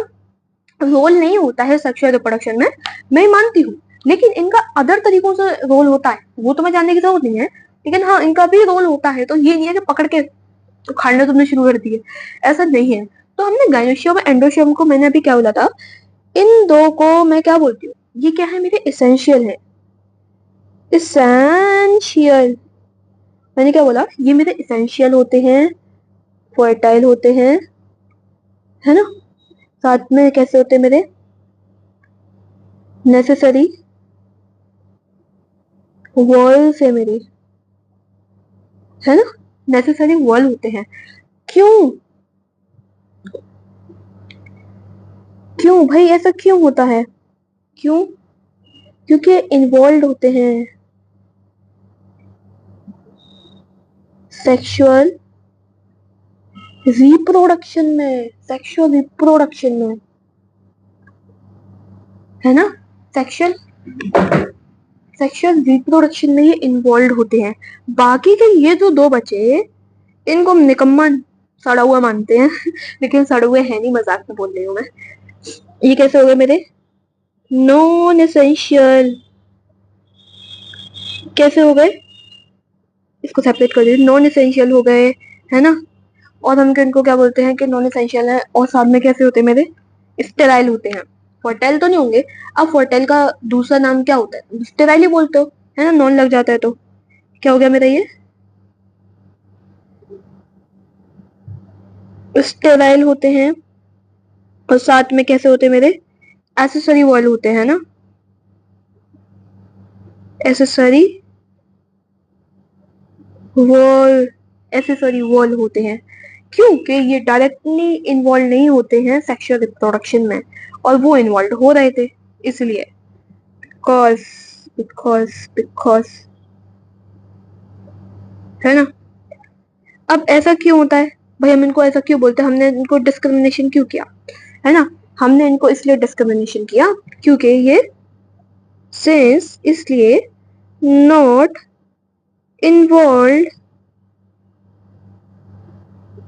रोल नहीं होता है सेक्सुअल रिप्रोडक्शन में, मैं मानती हूँ, लेकिन इनका अदर तरीकों से रोल होता है, वो तो मैं जानने की जरूरत नहीं है, लेकिन हाँ, इनका भी रोल होता है। तो ये नहीं है कि पकड़ के उखाड़ने तुमने शुरू कर दिए, ऐसा नहीं है। तो हमने गायनोशियम और एंडोशियम को, मैंने अभी क्या बोला था, इन 2 को मैं क्या बोलती हूँ? ये क्या है? मेरे इसेंशियल है, इसेंशियल। मैंने क्या बोला? ये मेरे इसेंशियल होते हैं, फर्टाइल होते हैं, है ना। साथ में कैसे होते हैं मेरे? नेसेसरी वॉल्स है मेरी, है ना, नेसेसरी वॉल होते हैं। क्यों? क्यों भाई, ऐसा क्यों होता है? क्यों? क्योंकि इन्वॉल्व होते हैं सेक्सुअल रिप्रोडक्शन में, सेक्सुअल रिप्रोडक्शन में, है ना। सेक्सुअल सेक्सुअल रिप्रोडक्शन में ये इन्वॉल्व होते हैं। बाकी के ये जो दो बचे, इनको हम निकम्मा सड़ा हुआ मानते हैं लेकिन सड़े हुए है नहीं, मजाक में बोल रही हूँ मैं। ये कैसे हो गए मेरे नॉन एसेंशियल, कैसे हो गए, इसको सेपरेट कर दीजिए, नॉन एसेंशियल हो गए, है ना। और हम इनको क्या बोलते हैं कि नॉन एसेंशियल है, और साथ में कैसे होते हैं मेरे, स्टेराइल होते हैं। फर्टाइल तो नहीं होंगे। अब फर्टाइल का दूसरा नाम क्या होता है, स्टेराइल ही बोलते हो, है ना, नॉन लग जाता है तो। क्या हो गया मेरा ये, स्टेराइल होते हैं। और साथ में कैसे होते हैं मेरे, एसेसरी वॉल होते हैं ना, एसेसरी वॉल, एसेसरी वॉल होते हैं। क्योंकि ये डायरेक्टली इन्वॉल्व नहीं होते हैं सेक्सुअल रिप्रोडक्शन में, और वो इन्वॉल्व हो रहे थे इसलिए। बिकॉज बिकॉज बिकॉज, है ना। अब ऐसा क्यों होता है भाई, हम इनको ऐसा क्यों बोलते हैं, हमने इनको डिस्क्रिमिनेशन क्यों किया, है ना। हमने इनको इसलिए डिस्क्रिमिनेशन किया क्योंकि ये सिंस, इसलिए not involve,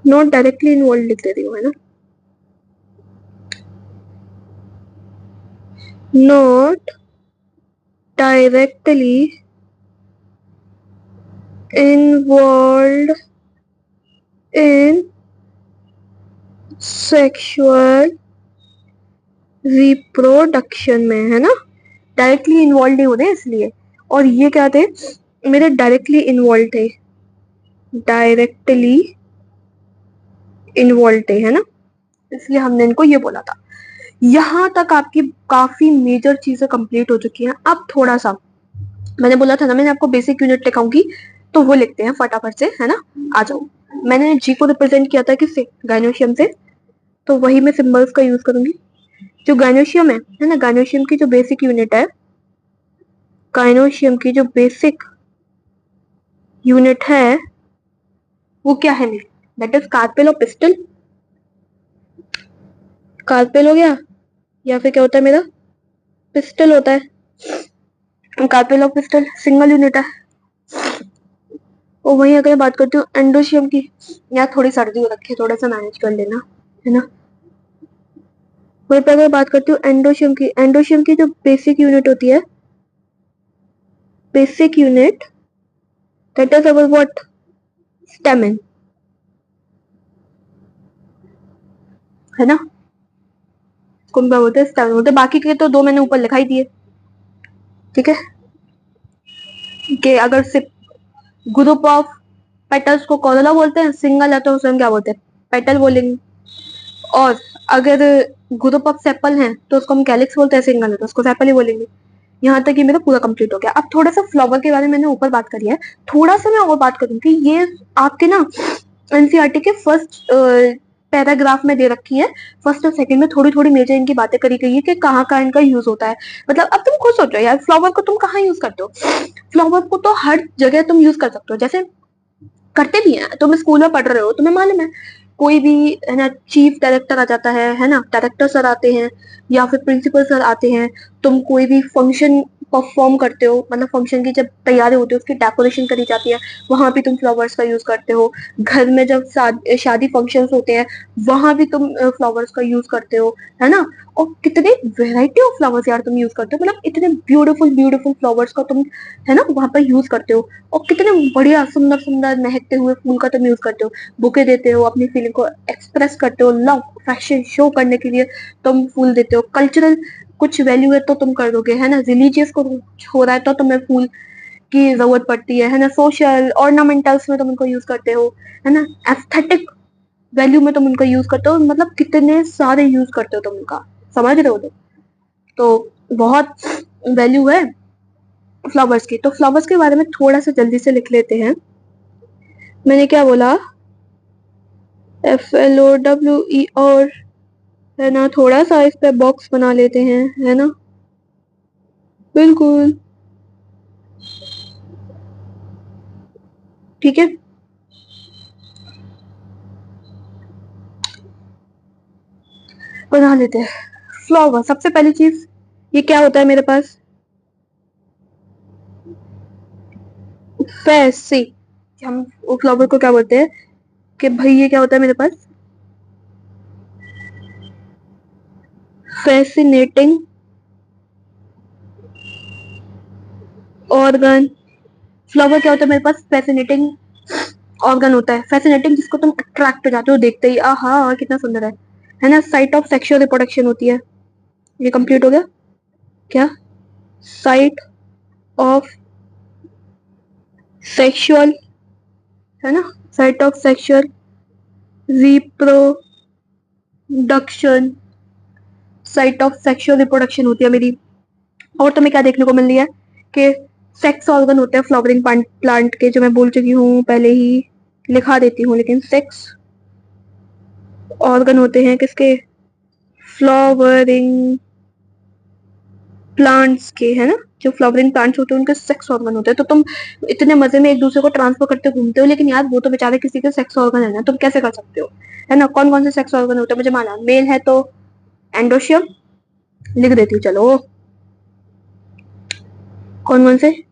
not directly involve लिख दे रही हूँ, है ना, not directly involve in sexual reproduction में, है ना। डायरेक्टली इन्वॉल्व नहीं होते इसलिए। और ये क्या थे मेरे, डायरेक्टली इन्वॉल्व थे, डायरेक्टली इन्वॉल्व थे, है ना, इसलिए हमने इनको ये बोला था। यहाँ तक आपकी काफी मेजर चीजें कंप्लीट हो चुकी हैं। अब थोड़ा सा, मैंने बोला था ना मैंने आपको बेसिक यूनिट लिखाऊंगी, तो वो लिखते हैं फटाफट से, है ना। आ जाओ। मैंने जी को रिप्रेजेंट किया था किससे, गायनोशियम से, तो वही मैं सिंबल्स का यूज करूंगी। जो गायनोशियम है ना, गायनोशियम की जो बेसिक यूनिट है, गायनोशियम की जो बेसिक यूनिट है वो क्या है मेरी, दैट इज कार्पेल और पिस्टल। कार्पेल हो गया, या फिर क्या होता है मेरा, पिस्टल होता है। कार्पेल और पिस्टल सिंगल यूनिट है। और वहीं अगर बात करती हूँ एंडोशियम की, यार थोड़ी सर्दी हो रखी है, थोड़ा सा मैनेज कर लेना, है ना। वहीं पर अगर बात करती हूँ एंडोशियम की, एंडोशियम की जो बेसिक यूनिट होती है, basic unit, that is our what, stamen, है ना। कौन क्या बोलते हैं, स्टेमिन बोलते हैं। बाकी के तो दो मैंने ऊपर लिखाई दिए, ठीक है। कि अगर सिर्फ ग्रुप ऑफ पेटल्स को कॉरोला बोलते हैं, सिंगल है तो उसे हम क्या बोलते हैं, पेटल बोलेंगे। और अगर ग्रुप ऑफ सेपल हैं तो उसको हम कैलिक्स बोलते हैं, सिंगल है तो उसको सेपल ही बोलेंगे। यहाँ तक ये मेरा पूरा कंप्लीट हो गया। अब थोड़ा सा फ्लावर के बारे में मैंने ऊपर बात करी है, थोड़ा सा मैं और बात करूंगी। ये आपके ना एनसीईआरटी के फर्स्ट पैराग्राफ में दे रखी है, फर्स्ट और सेकंड में थोड़ी थोड़ी मेजर इनकी बातें करी गई है कि कहाँ कहाँ इनका यूज होता है। मतलब अब तुम खुद सोचो यार, फ्लावर को तुम कहाँ यूज करते हो, फ्लावर को तो हर जगह तुम यूज कर सकते हो। जैसे करते भी हैं, तुम स्कूल में पढ़ रहे हो, तुम्हें मालूम है, कोई भी, है ना, चीफ डायरेक्टर आ जाता है ना, डायरेक्टर सर आते हैं या फिर प्रिंसिपल सर आते हैं। तुम कोई भी फंक्शन परफॉर्म करते हो, मतलब फंक्शन की जब तैयारी होती है, उसकी डेकोरेशन करी जाती है, वहां भी तुम फ्लावर्स का यूज करते हो। घर में जब शादी फंक्शंस होते हैं, वहां भी तुम फ्लावर्स का यूज करते हो, है ना। और कितने वेराइटी ऑफ फ्लावर्स यार तुम यूज करते हो, मतलब इतने ब्यूटीफुल ब्यूटीफुल फ्लावर्स का तुम, है ना, वहां पर यूज करते हो। और कितने बढ़िया सुंदर सुंदर महकते हुए फूल का तुम यूज करते हो, बुके देते हो, अपनी फीलिंग को एक्सप्रेस करते हो, लव फैशन शो करने के लिए तुम फूल देते हो। कल्चरल कुछ वैल्यू है तो तुम कर दोगे, है ना। रिलीजियस को कुछ हो रहा है तो तुम्हें फूल की जरूरत पड़ती है ना। सोशल ऑर्नामेंटल्स में तुम उनको यूज करते हो, है ना। एस्थेटिक वैल्यू में तुम उनको यूज करते हो, मतलब कितने सारे यूज करते हो तुम उनका, समझ रहे हो तो बहुत वैल्यू है फ्लावर्स की। तो फ्लावर्स के बारे में थोड़ा सा जल्दी से लिख लेते हैं। मैंने क्या बोला, FLOWE, और, है ना, थोड़ा सा इस पे बॉक्स बना लेते हैं, है ना, बिल्कुल, ठीक है। बना लेते हैं फ्लावर। सबसे पहली चीज, ये क्या होता है मेरे पास, फैसी, हम वो फ्लावर को क्या बोलते हैं कि भाई ये क्या होता है मेरे पास, फैसिनेटिंग ऑर्गन। फ्लावर क्या होता है मेरे पास, फैसिनेटिंग ऑर्गन होता है। फैसिनेटिंग जिसको तुम अट्रैक्ट हो जाते हो देखते ही, आहा कितना सुंदर है ना। साइट ऑफ सेक्सुअल रिप्रोडक्शन होती है। ये कंप्लीट हो गया क्या, साइट ऑफ सेक्सुअल, है ना, site of sexual reproduction, site of sexual reproduction होती है मेरी। और तुम्हें क्या देखने को मिल रही है कि सेक्स ऑर्गन होते हैं फ्लावरिंग प्लांट के, जो मैं बोल चुकी हूँ पहले ही, लिखा देती हूँ, लेकिन सेक्स ऑर्गन होते हैं किसके, फ्लावरिंग प्लांट्स के, है ना। जो फ्लावरिंग प्लांट्स होते हैं उनके सेक्स ऑर्गन होते हैं। तो तुम इतने मजे में एक दूसरे को ट्रांसफर करते घूमते हो, लेकिन यार वो तो बेचारे किसी के सेक्स ऑर्गन है ना, तुम कैसे कर सकते हो, है ना। कौन कौन से सेक्स ऑर्गन होते हैं मुझे माना, मेल है तो एंडोशियम, लिख देती हूँ चलो। कौन कौन से,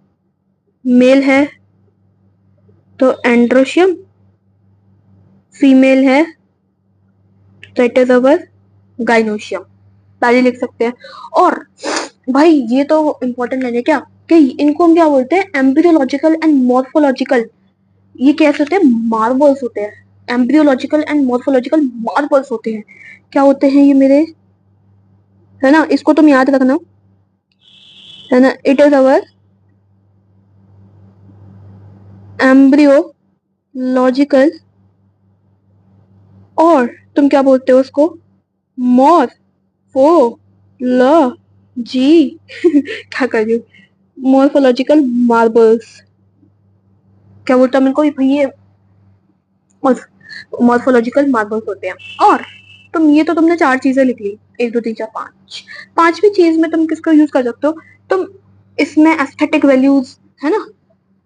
मेल है तो एंड्रोशियम, फीमेल है दैट इज अवर गाइनोशियम, पहले लिख सकते हैं। और भाई ये तो इंपॉर्टेंट है क्या, कि इनको हम क्या बोलते हैं, एम्ब्रियोलॉजिकल एंड मॉर्फोलॉजिकल, ये कैसे होते हैं, मार्बल्स होते हैं। एम्ब्रियोलॉजिकल एंड मॉर्फोलॉजिकल मार्बल्स होते हैं। क्या होते हैं ये मेरे, है ना, इसको तुम याद रखना, है ना। इट इज अवर एम्ब्रियोलॉजिकल, और तुम क्या बोलते हो उसको, मॉर्फोलॉजी क्या कर रही हूँ, मॉर्फोलॉजिकल मार्बल्स, क्या बोलता हूँ इनको ये मॉर्फोलॉजिकल मार्बल्स होते हैं। और तुम ये तो तुमने चार चीजें लिख ली, एक दो तीन चार पांच, पांचवी चीज में तुम किसका यूज कर सकते हो, तुम इसमें एस्थेटिक वैल्यूज, है ना,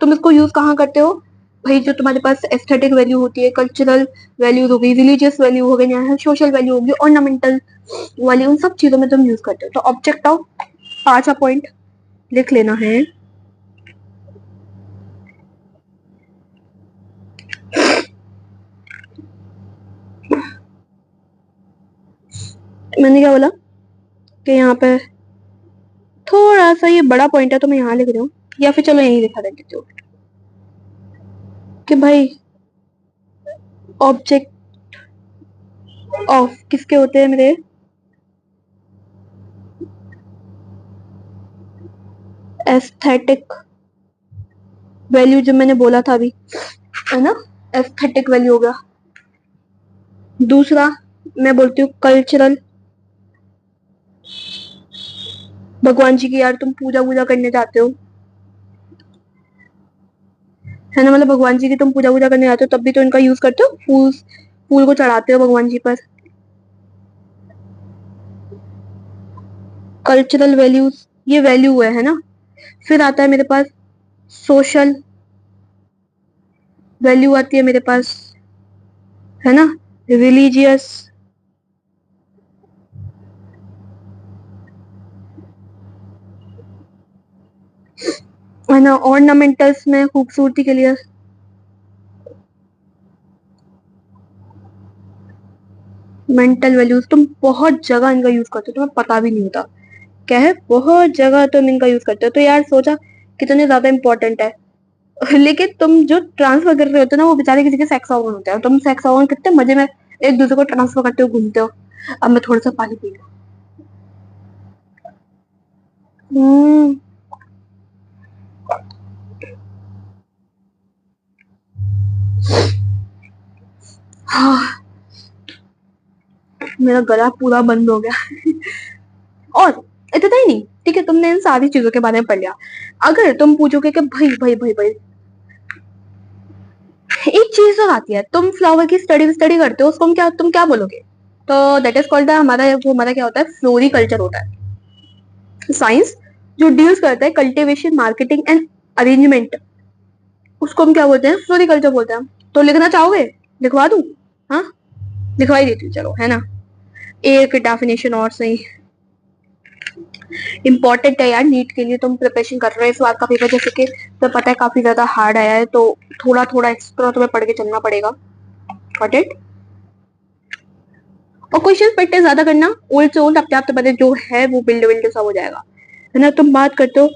तुम इसको यूज कहाँ करते हो भाई, जो तुम्हारे पास एस्थेटिक वैल्यू होती है, कल्चरल वैल्यूज हो गई, रिलीजियस वैल्यू हो गई, सोशल वैल्यू होगी, ऑर्नामेंटल वाली, उन सब चीजों में तुम यूज करते हो। तो ऑब्जेक्ट ऑफ, पांचवा पॉइंट लिख लेना है, मैंने क्या बोला कि यहाँ पे थोड़ा सा ये बड़ा पॉइंट है तो मैं यहाँ लिख रही हूँ, या फिर चलो यहीं लिखा देती हूँ कि भाई ऑब्जेक्ट ऑफ किसके होते हैं मेरे, एस्थेटिक वैल्यू, जो मैंने बोला था अभी, है ना, एस्थेटिक वैल्यू होगा। दूसरा मैं बोलती हूँ कल्चरल, भगवान जी की यार तुम पूजा वूजा करने जाते हो, है ना, मतलब भगवान जी की तुम पूजा वूजा करने जाते हो, तब भी तो इनका यूज करते हो, फूल, फूल को चढ़ाते हो भगवान जी पर। कल्चरल वैल्यूज, ये वैल्यू है ना। फिर आता है मेरे पास सोशल वैल्यू आती है मेरे पास, है ना, रिलीजियस, है ना, ऑर्नामेंटल्स में खूबसूरती के लिए, मेंटल वैल्यूज, तुम बहुत जगह इनका यूज करते हो, तुम्हें पता भी नहीं होता क्या है, बहुत जगह तुम इनका यूज करते हो। तो यार सोचा कितने ज्यादा इंपॉर्टेंट है। लेकिन तुम जो ट्रांसफर कर रहे होते हो ना, वो बेचारे किसी के सेक्स ऑर्गन होते हैं, तुम सेक्स ऑर्गन कितने मजे में एक दूसरे को ट्रांसफर करते हो घूमते हो। अब मैं थोड़ा सा पानी पी लूं। हम्म, हाँ, मेरा गला पूरा बंद हो गया। और इतना ही नहीं, ठीक है, तुमने इन सारी चीजों के बारे में पढ़ लिया। अगर तुम पूछोगे कि भाई भाई भाई भाई, एक चीज तो आती है, तुम फ्लावर की स्टडी स्टडी करते हो, उसको तुम क्या बोलोगे, तो दैट इज कॉल्ड, हमारा क्या होता है, फ्लोरिकल्चर होता है, साइंस जो डील्स करता है कल्टीवेशन, मार्केटिंग एंड अरेंजमेंट, उसको हम क्या बोलते हैं, फ्लोरिकल्चर बोलते हैं। तो लिखना चाहोगे, लिखवा दूं, हाँ, लिखवा ही देती हूँ चलो, है ना। एक डेफिनेशन और सही, इम्पोर्टेंट है यार, नीट के लिए तुम प्रिपरेशन कर रहे हो इस बार का पेपर, जैसे कि तुम्हें पता है काफी ज्यादा हार्ड आया है, तो थोड़ा थोड़ा एक्स्ट्रा तुम्हें पढ़ के चलना पड़ेगा। Got it. और क्वेश्चन पढ़ते ज्यादा करना, ओल्ड से ओल्ड अपने आप तो पता है जो है वो बिल्ड बिल्ड सब हो जाएगा, है ना। तुम बात करते हो,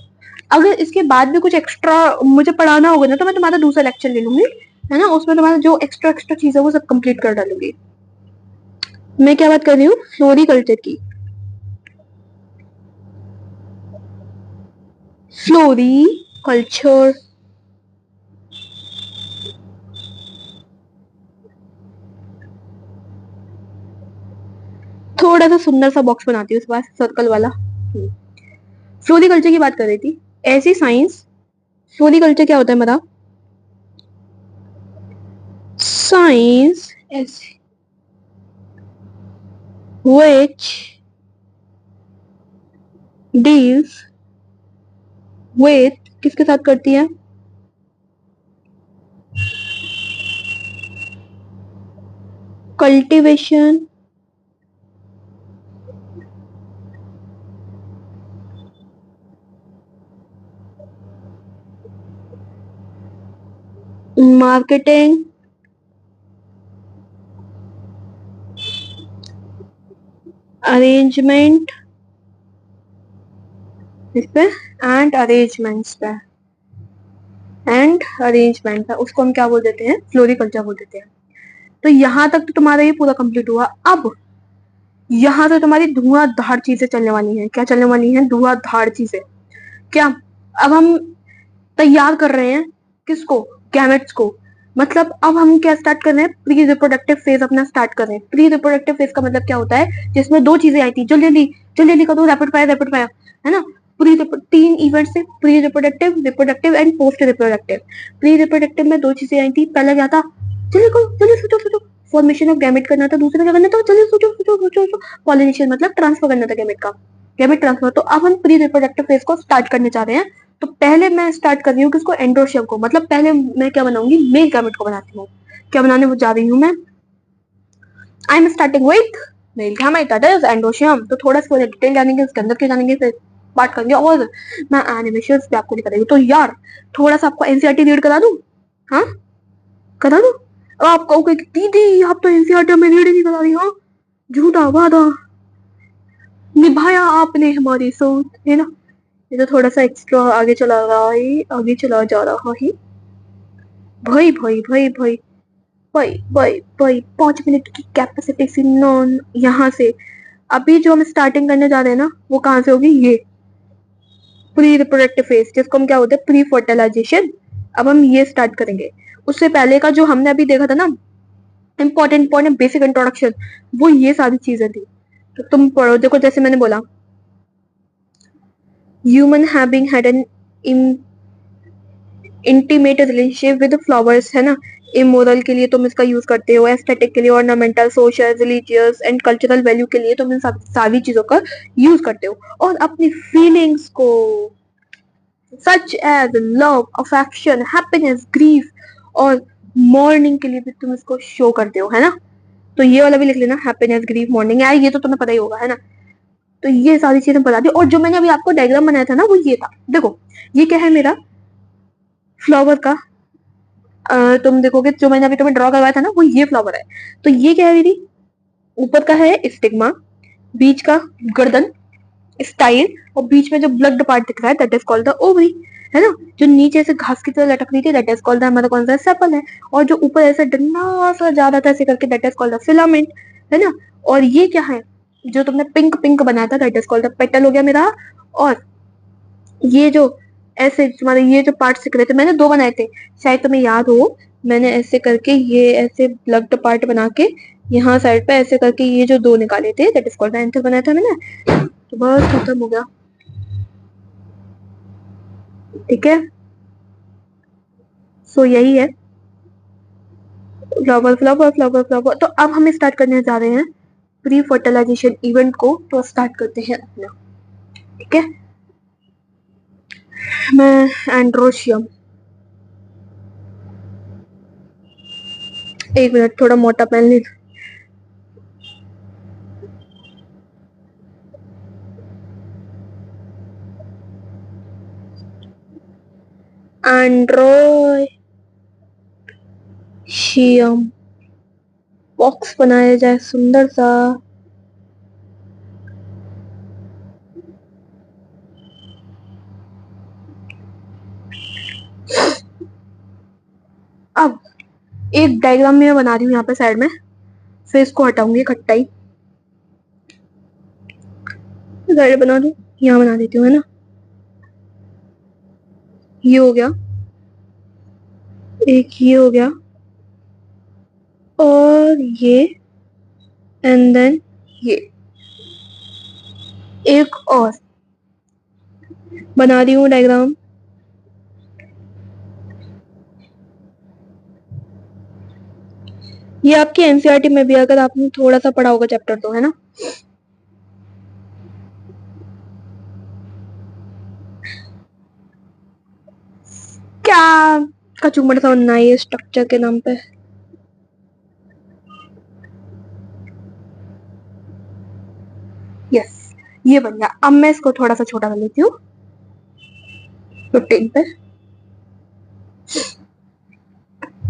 अगर इसके बाद भी कुछ एक्स्ट्रा मुझे पढ़ाना होगा ना तो मैं तुम्हारा दूसरा लेक्चर ले लूंगी, है ना, उसमें तुम्हारा जो एक्स्ट्रा एक्स्ट्रा चीज है वो सब कंप्लीट कर डालूंगी। मैं क्या बात कर रही हूँ, फ्लोरिकल्चर की। फ्लोरिकल्चर थोड़ा सा सुंदर सा बॉक्स बनाती हूँ इस बार, सर्कल वाला। फ्लोरिकल्चर की बात कर रही थी, ऐसी साइंस। फ्लोरिकल्चर क्या होता है मेरा, साइंस which deals with, किसके साथ करती है, कल्टीवेशन मार्केटिंग अरेंजमेंट इस पे एंड अरेंजमेंट्स पे, एंड अरेंजमेंट पे, उसको हम क्या बोल देते हैं, फ्लोरिकल्चर बोल देते हैं। तो यहाँ तक तो तुम्हारा ये पूरा कंप्लीट हुआ। अब यहाँ से तुम्हारी धुआंधार चीजें चलने वाली हैं। क्या चलने वाली हैं, धुआंधार चीजें। क्या, अब हम तैयार कर रहे हैं किसको, गैमेट्स को। मतलब अब हम क्या स्टार्ट कर रहे हैं, प्री रिप्रोडक्टिव फेज अपना स्टार्ट कर रहे हैं। प्री रिप्रोडक्टिव फेज का मतलब क्या होता है, जिसमें दो चीजें आई थी, जल्दी जल्दी जल्दी करो, रैपिड फायर, है ना। तीन इवेंट से, pre reproductive, reproductive and post reproductive. Pre reproductive में दो चीजें आई थी, पहला क्या था, जल्दी करो, जल्दी सोचो सोचो, फॉर्मेशन ऑफ गैमेट करना था। दूसरा क्या करना था, जल्दी सोचो सोचो सोचो सोचो, पॉलिनेशन मतलब ट्रांसफर करना था गैमेट का, गैमेट ट्रांसफर। तो अब हम प्री रिप्रोडक्टिव फेज को स्टार्ट करने जा रहे हैं। तो पहले मैं स्टार्ट कर रही हूँ किसको, एंड्रोशियम को। मतलब पहले मैं क्या बनाऊंगी, मेल गैमेट को बनाती हूँ। क्या बनाने जा रही हूँ मैं, I am starting with male gamete, that is androecium. तो थोड़ा सा डिटेल जानेंगे, उसके अंदर क्या जानेंगे, फिर बात करेंगे। और मैं एनिमेशन भी आपको दिखा देंगे। तो यार थोड़ा सा आपको एनसीईआरटी रीड करा दूं, हाँ करा दूं। अब आप कहोगे दीदी आप तो एनसीईआरटी में रीड ही नहीं करा रही, हाँ झूठा वादा, निभाया आपने हमारी सोच, है ना। ये तो थोड़ा सा एक्स्ट्रा आगे चला रहा है, आगे चला जा रहा है। भाई भाई भाई भाई भाई भाई भाई, 5 मिनट की कैपेसिटी से नॉन यहाँ से। अभी जो हम स्टार्टिंग करने जा रहे हैं ना, वो कहाँ से होगी, ये प्री रिप्रोडक्टिव फेज, जिसको हम क्या होते हैं, प्री फर्टिलाइजेशन। अब हम ये स्टार्ट करेंगे। उससे पहले का जो हमने अभी देखा था ना, इंपॉर्टेंट पॉइंट, बेसिक इंट्रोडक्शन, वो ये सारी चीजें थी। तो तुम पढ़ो, देखो जैसे मैंने बोला, human having had an intimate relationship with flowers, है ना। इमोरल के लिए तुम इसका यूज करते हो, एस्थेटिक के लिए, ornamental, social, religious and cultural value के लिए तुम इन सारी चीजों का यूज करते हो। और अपनी फीलिंग्स को, such as love, affection, happiness, grief और मॉर्निंग के लिए भी तुम इसको शो करते हो, है ना। तो ये वाला भी लिख लेना, हैप्पीनेस, ग्रीफ, मॉर्निंग, यार ये तो तुम्हें पता ही होगा, है ना। तो ये सारी चीजें बता दी। और जो मैंने अभी आपको डायग्राम बनाया था ना, वो ये था, देखो ये क्या है मेरा, फ्लावर का। तुम देखोगे जो मैंने अभी तुम्हें ड्रॉ करवाया था ना, वो ये फ्लावर है। तो ये क्या है दीदी, ऊपर का है स्टिग्मा, बीच का गर्दन, स्टाइल, और बीच में जो ब्लड पार्ट दिख रहा है that is called the ovary, है ना। जो नीचे से घास की तरह लटक रही थी दैट इज कॉल्ड द, हमारा कौन सा सेपल है। और जो ऊपर ऐसा डंडा सा जा रहा था ऐसे करके that is called the filament, है ना। और ये क्या है, जो तुमने पिंक पिंक बनाया था that is called the petal हो गया मेरा। और ये जो ऐसे तुम्हारे ये जो पार्ट दिख रहे थे, मैंने दो बनाए थे, शायद तुम्हें याद हो। मैंने ऐसे करके ये ऐसे ब्लड पार्ट बना के यहाँ साइड पे ऐसे करके ये जो दो निकाले थे that is called the anther बनाया था मैंने। तो बस खत्म हो गया, ठीक है। सो यही है, फ्लावर फ्लावर फ्लावर फ्लावर। तो अब हम स्टार्ट करने जा रहे हैं प्री फर्टिलाइजेशन इवेंट को, तो स्टार्ट करते हैं अपना, ठीक है। मैं एंड्रोशियम, एक मिनट थोड़ा मोटा पेन ले। एंड्रोशियम बॉक्स बनाया जाए सुंदर सा। अब एक डायग्राम में मैं बना रही हूँ यहाँ पे साइड में, फिर इसको हटाऊंगी खट्टाई, साइड बना दूँ, यहाँ बना देती हूँ, है ना। ये हो गया, एक ये हो गया, और ये, एंड देन ये एक और बना रही हूँ डायग्राम। ये आपकी एनसीईआरटी में भी अगर आपने थोड़ा सा पढ़ा होगा चैप्टर तो, है ना। क्या कचूमड़ सा बनना है ये स्ट्रक्चर के नाम पे। यस, ये बन गया। अब मैं इसको थोड़ा सा छोटा कर लेती हूँ 15 पे।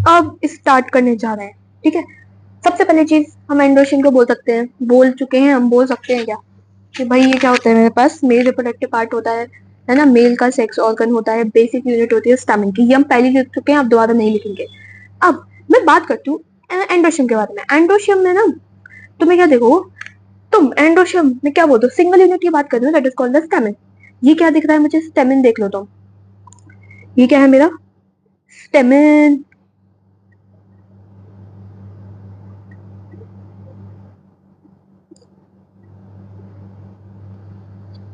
अब स्टार्ट करने जा रहे हैं, ठीक है। सबसे पहले चीज हम एंडोशियम को बोल सकते हैं, बोल चुके हैं हम, बोल सकते हैं क्या कि भाई ये क्या होता है, मेरे पास मेल रिप्रोडक्टिव पार्ट होता है ना, मेल का सेक्स ऑर्गन होता है, बेसिक यूनिट होती है स्टैमिन की, ये हम पहले लिख चुके हैं, अब दोबारा नहीं लिखेंगे। अब मैं बात करती हूँ एंडोशियम के बारे में। एंडोशियम में ना तुम्हें क्या देखो, तुम एंडोशियम में क्या बोलते हो, सिंगल यूनिट की बात कर रही हो, that is called the stamen. ये क्या दिख रहा है मुझे, स्टेमिन देख लो तुम, ये क्या है मेरा स्टेमिन।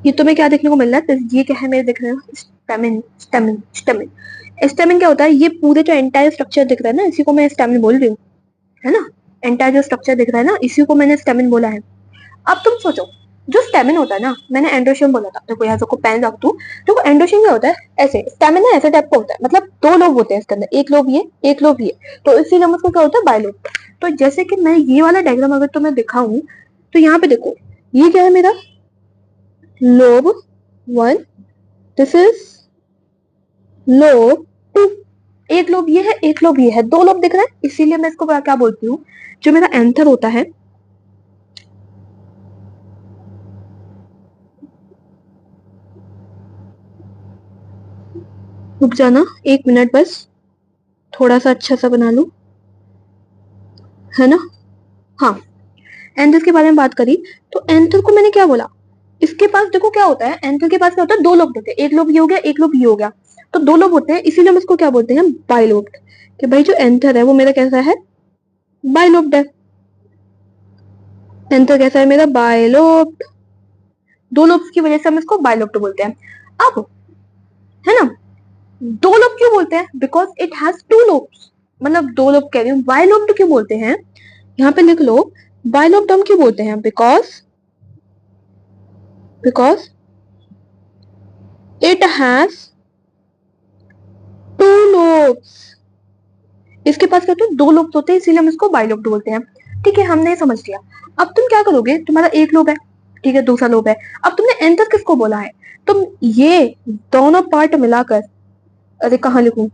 ये तुम्हें क्या देखने को मिल रहा है, ये क्या है मेरे दिख रहे हो, स्टेमिन स्टेमिन स्टेमिन। स्टेमिन क्या होता है, ये पूरे जो एंटायर स्ट्रक्चर दिख रहा है ना, इसी को मैं स्टेमिन बोल रही हूँ, है ना। एंटायर जो स्ट्रक्चर दिख रहा है ना, इसी को मैंने स्टेमिन बोला है। अब तुम सोचो, जो स्टेमिन होता है ना, मैंने एंडोशियम बोला था, देखो यहाँ को पेन रख दूं, देखो एंडोशियम क्या होता है, ऐसे स्टेमिन ना ऐसे टाइप का होता है, मतलब दो लोब होते हैं इसके अंदर, एक लोब ये एक लोब ये, तो इसीलिए हम उसको क्या होता है बायलोब। तो जैसे कि मैं ये वाला डायग्राम अगर तुम्हें दिखाऊं, तो यहाँ पे देखो, ये क्या है मेरा लोब 1, दिस इज लोब 2, एक लोब ये है एक लोब ये है, दो लोब दिख रहा है, इसीलिए मैं इसको क्या बोलती हूँ, जो मेरा एंथर होता है, रुक जाना 1 मिनट बस, थोड़ा सा अच्छा सा बना लूं, है ना। हाँ, एंथर के बारे में बात करी, तो एंथर को मैंने क्या बोला, इसके पास देखो क्या होता है, एंथर के पास क्या होता है, दो लोब होते हैं, एक लोब ये हो गया एक लोब ये हो गया, तो दो लोब होते हैं, इसीलिए हम इसको क्या बोलते हैं बाइलोब्ड, कि भाई जो एंथर है वो मेरा कैसा है, बाइलोब्ड है। एंथर कैसा है मेरा, बाइलोब्ड, दो लोब्स की वजह से हम इसको बाइलोब्ड बोलते हैं। अब है ना, दो लोब क्यों बोलते हैं, because it has two lobes, मतलब दो लोब कह रही हूँ, बाइलोब्ड क्यों बोलते हैं, यहाँ पे लिख लो, बाइलोब्ड हम क्यों बोलते हैं, because it has two lobes, इसके पास क्या होते हैं, दो लोब होते हैं, इसीलिए हम इसको बाइलोब्ड बोलते हैं। ठीक है, हमने समझ लिया। अब तुम क्या करोगे, तुम्हारा एक लोब है, ठीक है, दूसरा लोब है, अब तुमने एंथर किसको बोला है, तुम ये दोनों पार्ट मिलाकर, अरे कहाँ लिखूं,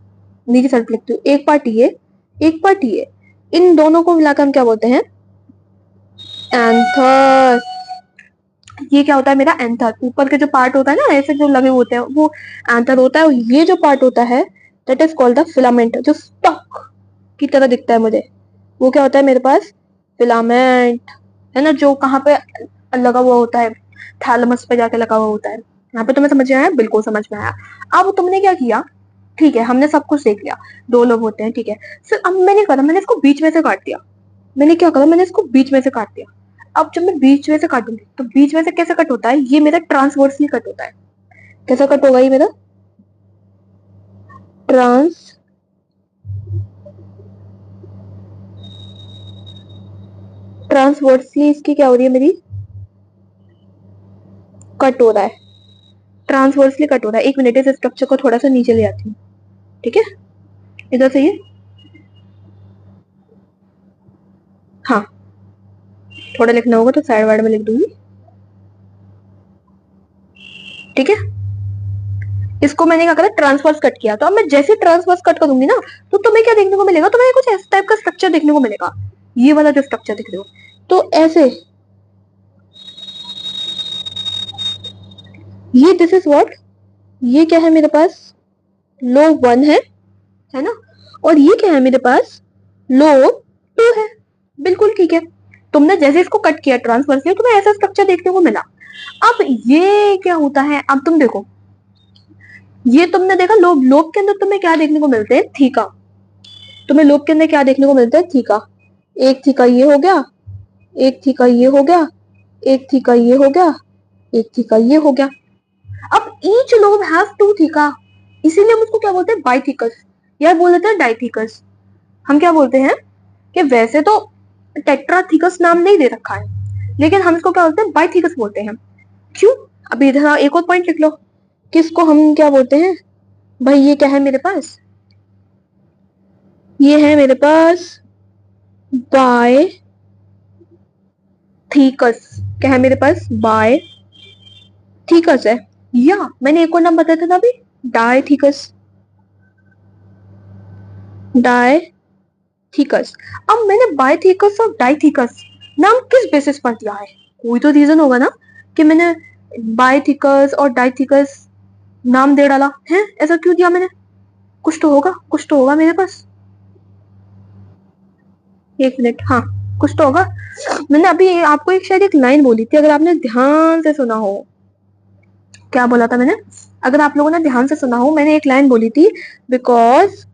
नीचे साइड लिखती हूँ, एक पार्ट ये एक पार्ट ये, इन दोनों को मिलाकर हम क्या बोलते हैं, एंथर। ये क्या होता है मेरा एंथर, ऊपर के जो पार्ट होता है ना ऐसे जो लगे होते हैं वो एंथर होता है, और ये जो पार्ट होता है that is called the filament, जो स्टॉक की तरह दिखता है मुझे, वो क्या होता है मेरे पास, फिलामेंट, है ना, जो कहाँ पे लगा हुआ होता है, थैलेमस पे जाके लगा हुआ होता है। यहाँ पे तुम्हें समझ में आया, बिल्कुल समझ में आया। अब तुमने क्या किया, ठीक है, हमने सब कुछ देख लिया, दो लोग होते हैं, ठीक है, फिर अब मैंने कहा मैंने इसको बीच में से काट दिया, मैंने क्या करा, मैंने इसको बीच में से काट दिया। अब जब मैं बीच में से काटूंगी, तो बीच में से कैसे कट होता है, ये मेरा ट्रांसवर्सली कट होता है, कैसा कट होगा ये मेरा, ट्रांस ट्रांसवर्सली इसकी क्या हो रही है मेरी, कट हो रहा है, ट्रांसवर्सली कट हो रहा है। 1 मिनट, इस स्ट्रक्चर को थोड़ा सा नीचे ले आती हूँ, ठीक है, इधर से ये, हाँ, थोड़ा लिखना होगा तो साइड वाइड में लिख दूंगी, ठीक है। इसको मैंने क्या करा, ट्रांसवर्स कट किया। तो अब मैं जैसे ट्रांसवर्स कट करूंगी ना, तो तुम्हें क्या देखने को मिलेगा, तुम्हें कुछ इस टाइप का स्ट्रक्चर देखने को मिलेगा, ये वाला जो स्ट्रक्चर दिख रहे हो। तो ऐसे, ये दिस इज व्हाट, ये क्या है मेरे पास, लोब 1 है ना, और ये क्या है मेरे पास, लोब 2 है। बिल्कुल ठीक है, तुमने जैसे इसको कट किया ट्रांसवर्स किया, तुम्हें ऐसा स्ट्रक्चर देखने को मिला। अब ये क्या होता है, अब तुम देखो, ये तुमने देखा लोब, लोब के अंदर तुम्हें क्या देखने को मिलते हैं, थीका। तुम्हें लोब के अंदर क्या देखने को मिलता है, थीका। एक थीका ये हो गया, एक थीका ये हो गया, एक थीका ये हो गया, एक थीका ये हो गया। अब ईच लोब हैव 2 थीका, इसीलिए हम उसको क्या बोलते हैं, बाइथिकस, या बोल देते हैं डाइथिकस। हम क्या बोलते हैं कि वैसे तो टेट्राथिकस नाम नहीं दे रखा है, लेकिन हम इसको क्या बोलते हैं, बाइथिकस बोलते हैं। क्यों, अभी इधर एक और पॉइंट लिख लो, किसको हम क्या बोलते हैं भाई, ये क्या है मेरे पास, ये है मेरे पास बाइथिकस। क्या है मेरे पास, बाइथिकस है, या मैंने एक और नाम बताया था अभी, डाइथिकस, डाइथिकस। अब मैंने बाइथिकस और डाइथिकस नाम किस बेसिस पर दिया है, कोई तो रीजन होगा ना कि मैंने बाइथिकस और डाइथिकस नाम दे डाला है, ऐसा क्यों दिया मैंने, कुछ तो होगा, कुछ तो होगा मेरे पास। एक मिनट, हाँ कुछ तो होगा। मैंने अभी आपको एक शायद एक लाइन बोली थी, अगर आपने ध्यान से सुना हो, क्या बोला था मैंने, अगर आप लोगों ने ध्यान से सुना हो, मैंने एक लाइन बोली थी, because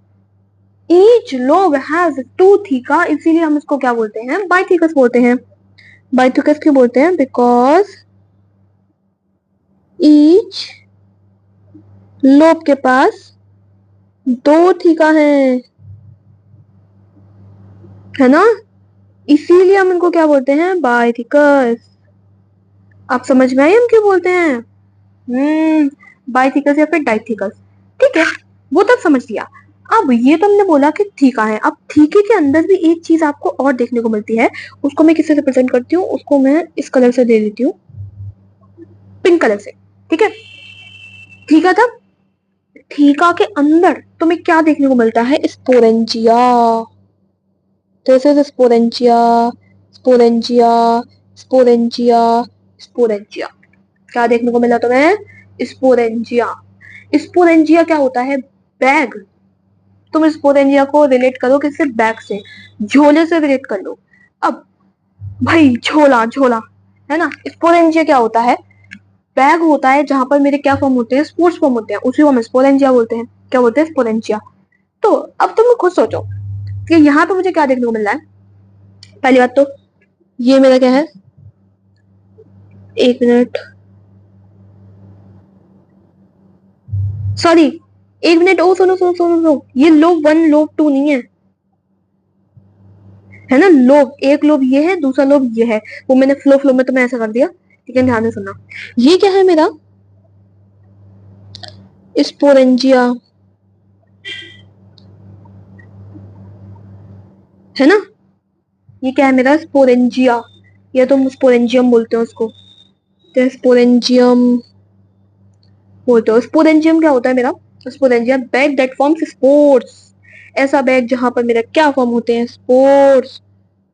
each lobe has 2 theca, इसीलिए हम इसको क्या बोलते हैं, बाइथिकस बोलते हैं। बाइथिकस क्यों बोलते हैं, बिकॉज ईच लोब के पास 2 थीका है ना, इसीलिए हम इनको क्या बोलते हैं, बाइथिकस। आप समझ में आए हम क्यों बोलते हैं, बाइथिकस या फिर डाइथिकस, ठीक है, वो तब समझ लिया। अब ये तो हमने बोला कि थीका है, अब थीके के अंदर भी एक चीज आपको और देखने को मिलती है, उसको मैं किससे रिप्रेजेंट करती हूँ, उसको मैं इस कलर से दे देती हूँ, पिंक कलर से, ठीक है। थीका था, थीका के अंदर तुम्हें क्या देखने को मिलता है, sporangia. This is sporangia, sporangia, sporangia, sporangia. क्या देखने को मिला तुम्हें, स्पोरेंजिया। स्पोरेंजिया क्या होता है, बैग। तुम स्पोरेंजिया को रिलेट करो किससे, बैग से, झोले से रिलेट कर लो। अब भाई झोला, झोला है ना, स्पोरेंजिया क्या होता है, बैग होता है जहां पर मेरे क्या फॉर्म होते हैं, स्पोर्ट्स फॉर्म होते हैं, उसी को हम स्पोरेंजिया बोलते हैं। क्या बोलते हैं, स्पोरेंजिया। तो अब तुम खुद सोचो कि यहाँ पे मुझे क्या देखने को मिल रहा है, पहली बात तो ये मेरा क्या है, एक मिनट, सॉरी, एक मिनट, ओ सुनो सुनो सुनो सुनो, ये लोब 1 लोब 2 नहीं है ना, लोब, एक लोब ये है, दूसरा लोब ये है, वो मैंने फ्लो फ्लो में तुम्हें ऐसा कर दिया, ठीक है, ध्यान से सुनना। ये क्या है मेरा, स्पोरेंजिया, है ना, ये क्या है मेरा, स्पोरेंजिया, या तुम स्पोरेंजियम बोलते हो उसको, तो स्पोरेंजियम बोलते हो। स्पोरेंजियम क्या होता है मेरा, sporangium bag that forms spores, ऐसा बैग जहां पर मेरा क्या फॉर्म होते हैं, स्पोर्स,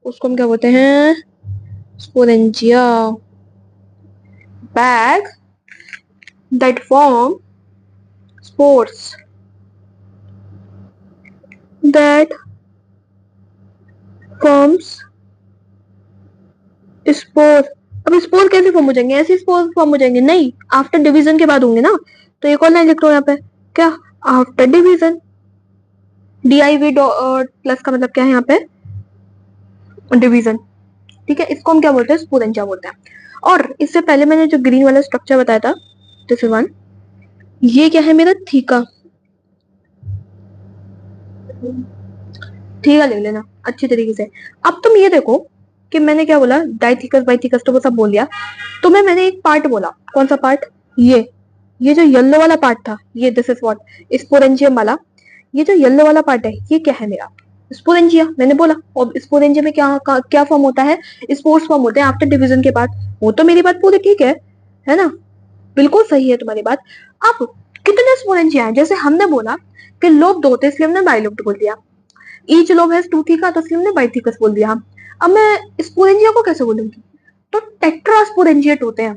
उसको हम क्या बोलते हैं, sporangia. Bag that form spores, that forms spore. अब स्पोर कैसे फॉर्म हो जाएंगे, ऐसे स्पोर फॉर्म हो जाएंगे, नहीं, आफ्टर डिवीजन के बाद होंगे ना। तो एक और लाइन लिख लो यहाँ पे, क्या, आफ्टर डिवीजन, DIV प्लस का मतलब क्या है यहाँ पे, डिवीजन, ठीक है, इसको हम क्या बोलते हैं, स्पोरेंजिया बोलते हैं। और इससे पहले मैंने जो ग्रीन वाला स्ट्रक्चर बताया था, दिस इज वन, ये क्या है मेरा, थीका, थीका लिख लेना अच्छी तरीके से। अब तुम ये देखो कि मैंने क्या बोला, डाइथिकस बाइथिकस तो वो सब बोल दिया, तो मैंने एक पार्ट बोला, कौन सा पार्ट, ये जो येलो वाला पार्ट था, ये दिस इज व्हाट, स्पोरेंजियम वाला, ये जो येलो वाला पार्ट है, ये क्या है मेरा, स्पोरेंजिया, मैंने बोला। और स्पोरेंजिया में क्या फॉर्म होता है, स्पोर्स फॉर्म होते हैं आफ्टर डिवीजन के बाद। वो तो मेरी बात पूरी ठीक है ना, बिल्कुल सही है तुम्हारी बात। अब कितने स्पोरेंजिया हैं? जैसे हमने बोला कि लोब दो थे इसलिए हमने बाइलोब्ड बोल दिया, each lobe has two theca तो इसलिए हमने बाइथिकस बोल दिया। अब मैं स्पोरेंजिया को कैसे बोलूंगी? तो टेट्रास्पोरेंजिएट होते हैं।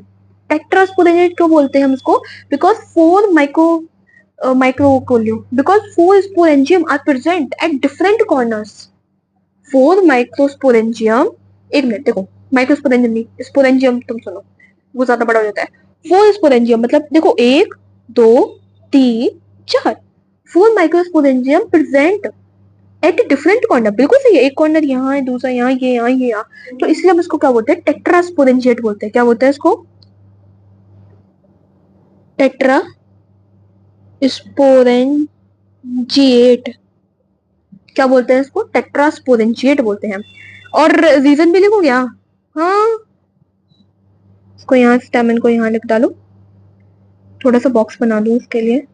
टेट्रास्पोरेंजिएट क्यों बोलते हैं हम इसको? Because four microcollium, because four sporangium are present at different corners. Four microsporangium, एक मिनट देखो, माइक्रोस्पोरेंजियम नहीं स्पोरेंजियम, तुम सुनो वो ज्यादा बड़ा हो जाता है। फोर स्पोरेंजियम मतलब देखो, एक, दो, तीन, चार, four microsporangium present at different corner. बिल्कुल सही है, एक कॉर्नर यहाँ है, दूसरा यहाँ, ये यहाँ, ये यहाँ। तो इसलिए हम इसको क्या बोलते हैं? टेट्रास्पोरेंजिएट बोलते हैं। क्या बोलते हैं इसको? Tetra sporangiate. क्या बोलते हैं इसको? टेट्रास्पोरेंजिएट बोलते हैं। और रीजन भी लिखो क्या? हाँ, इसको यहाँ स्टेमन को यहाँ लिख डालो, थोड़ा सा बॉक्स बना दूं इसके लिए।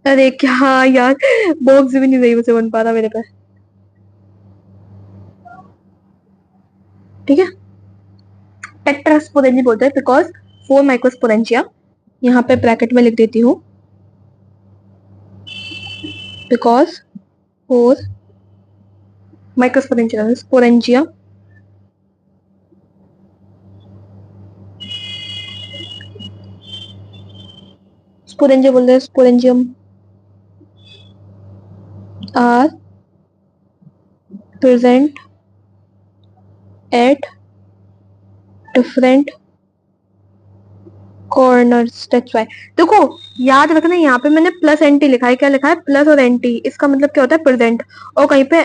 अरे क्या यार, बॉक्स भी नहीं सही से बन पा रहा मेरे पे। ठीक है, टेट्रास्पोरेंजिएट बोलते हैं बिकॉज फोर माइक्रोस्पोरेंजिया, यहाँ पे ब्रैकेट में लिख देती हूँ, because four microsporangia sporangia sporangia बोलते हैं, sporangium are present at different corners, that's why. देखो याद रखना, यहाँ पे मैंने प्लस एनटी लिखा है। क्या लिखा है? प्लस और एनटी। इसका मतलब क्या होता है? प्रेजेंट। और कहीं पे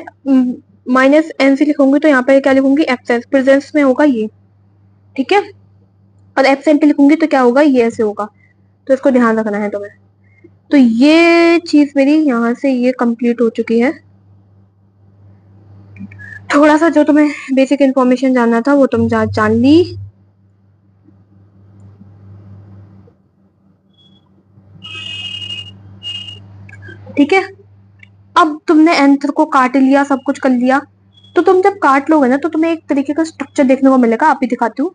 माइनस एनसी लिखूंगी तो यहाँ पे क्या लिखूंगी? एब्सेंस। प्रेजेंस में होगा ये, ठीक है। और एब्सेंट लिखूंगी तो क्या होगा? ये ऐसे होगा। तो इसको ध्यान रखना है तुम्हें। तो ये चीज मेरी यहाँ से ये कंप्लीट हो चुकी है। थोड़ा सा जो तुम्हें बेसिक इन्फॉर्मेशन जानना था वो तुम जान ली। ठीक है, अब तुमने एंथर को काट लिया, सब कुछ कर लिया। तो तुम जब काट लोगे ना तो तुम्हें एक तरीके का स्ट्रक्चर देखने को मिलेगा। आप ही दिखाती हूँ,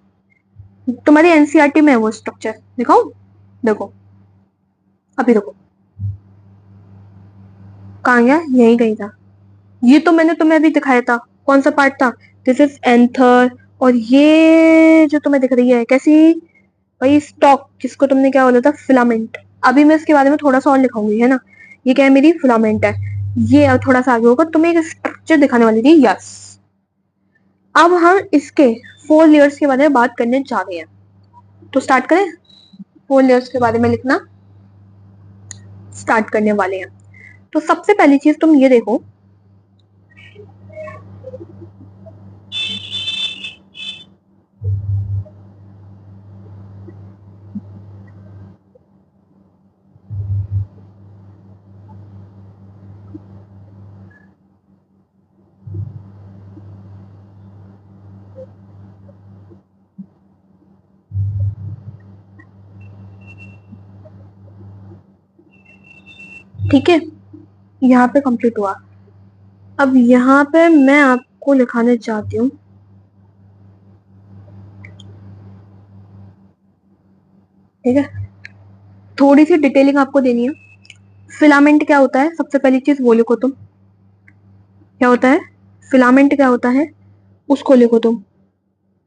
तुम्हारी एनसीईआरटी में है वो स्ट्रक्चर। दिखाओ, देखो, अभी देखो, कहाँ गया? यही कहीं था। ये तो मैंने तुम्हें अभी दिखाया था। कौन सा पार्ट था? This is anther. और ये जो तुम्हें दिख रही है कैसी, भाई स्टॉक, जिसको तुमने क्या बोला था? फिलामेंट। अभी मैं इसके बारे में थोड़ा सा और लिखाऊंगी, है ना। ये क्या है? मेरी फिलामेंट है। ये थोड़ा सा आगे होगा, तुम्हें एक स्ट्रक्चर दिखाने वाली थी। यस, अब हम इसके फोर लेयर्स के बारे में बात करने जा रहे हैं। तो स्टार्ट करें? फोर लेयर्स के बारे में लिखना स्टार्ट करने वाले हैं। तो सबसे पहली चीज तुम ये देखो, ठीक है, यहाँ पे कंप्लीट हुआ। अब यहाँ पे मैं आपको लिखाने चाहती हूँ, ठीक है, थोड़ी सी डिटेलिंग आपको देनी है। फिलामेंट क्या होता है? सबसे पहली चीज वो लिखो तुम, क्या होता है फिलामेंट, क्या होता है उसको लिखो तुम,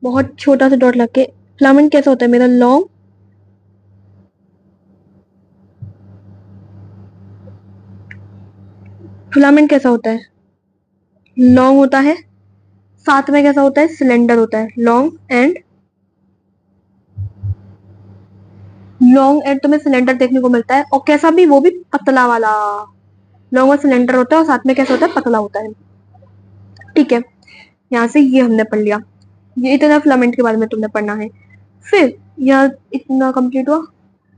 बहुत छोटा सा डॉट लग के। फिलामेंट कैसा होता है मेरा? लॉन्ग, फिलामेंट कैसा होता है? लॉन्ग होता है। साथ में कैसा होता है? सिलेंडर होता है। लॉन्ग एंड तुम्हें सिलेंडर देखने को मिलता है, और कैसा भी? वो भी पतला वाला। लॉन्ग और सिलेंडर होता है, और साथ में कैसा होता है? पतला होता है। ठीक है, यहाँ से ये हमने पढ़ लिया। ये इतना फिलामेंट के बारे में तुमने पढ़ना है। फिर यहाँ इतना कंप्लीट हुआ।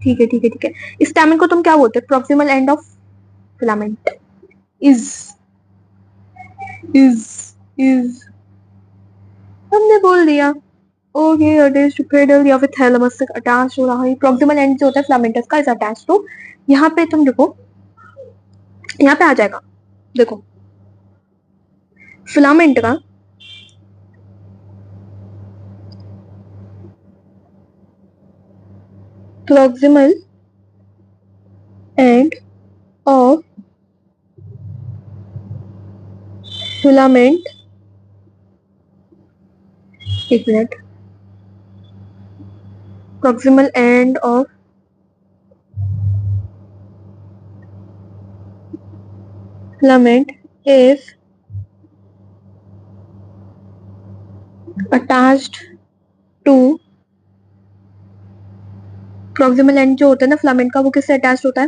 ठीक है, ठीक है, ठीक है। स्टैमेन को तुम क्या बोलते हैं? Proximal end of filament is is is हमने बोल दिया। ओके, अटैच टू क्रेडल या फिर थैलेमस से अटैच हो रहा है। प्रोक्सिमल एंड जो होता है फिलामेंटस का इज अटैच टू, यहाँ पे तुम देखो, यहाँ पे आ जाएगा, देखो फिलामेंट का proximal end of filament, एक minute, proximal end of filament is attached to, proximal end जो होता है ना फिलामेंट का, वो किससे अटैच होता है?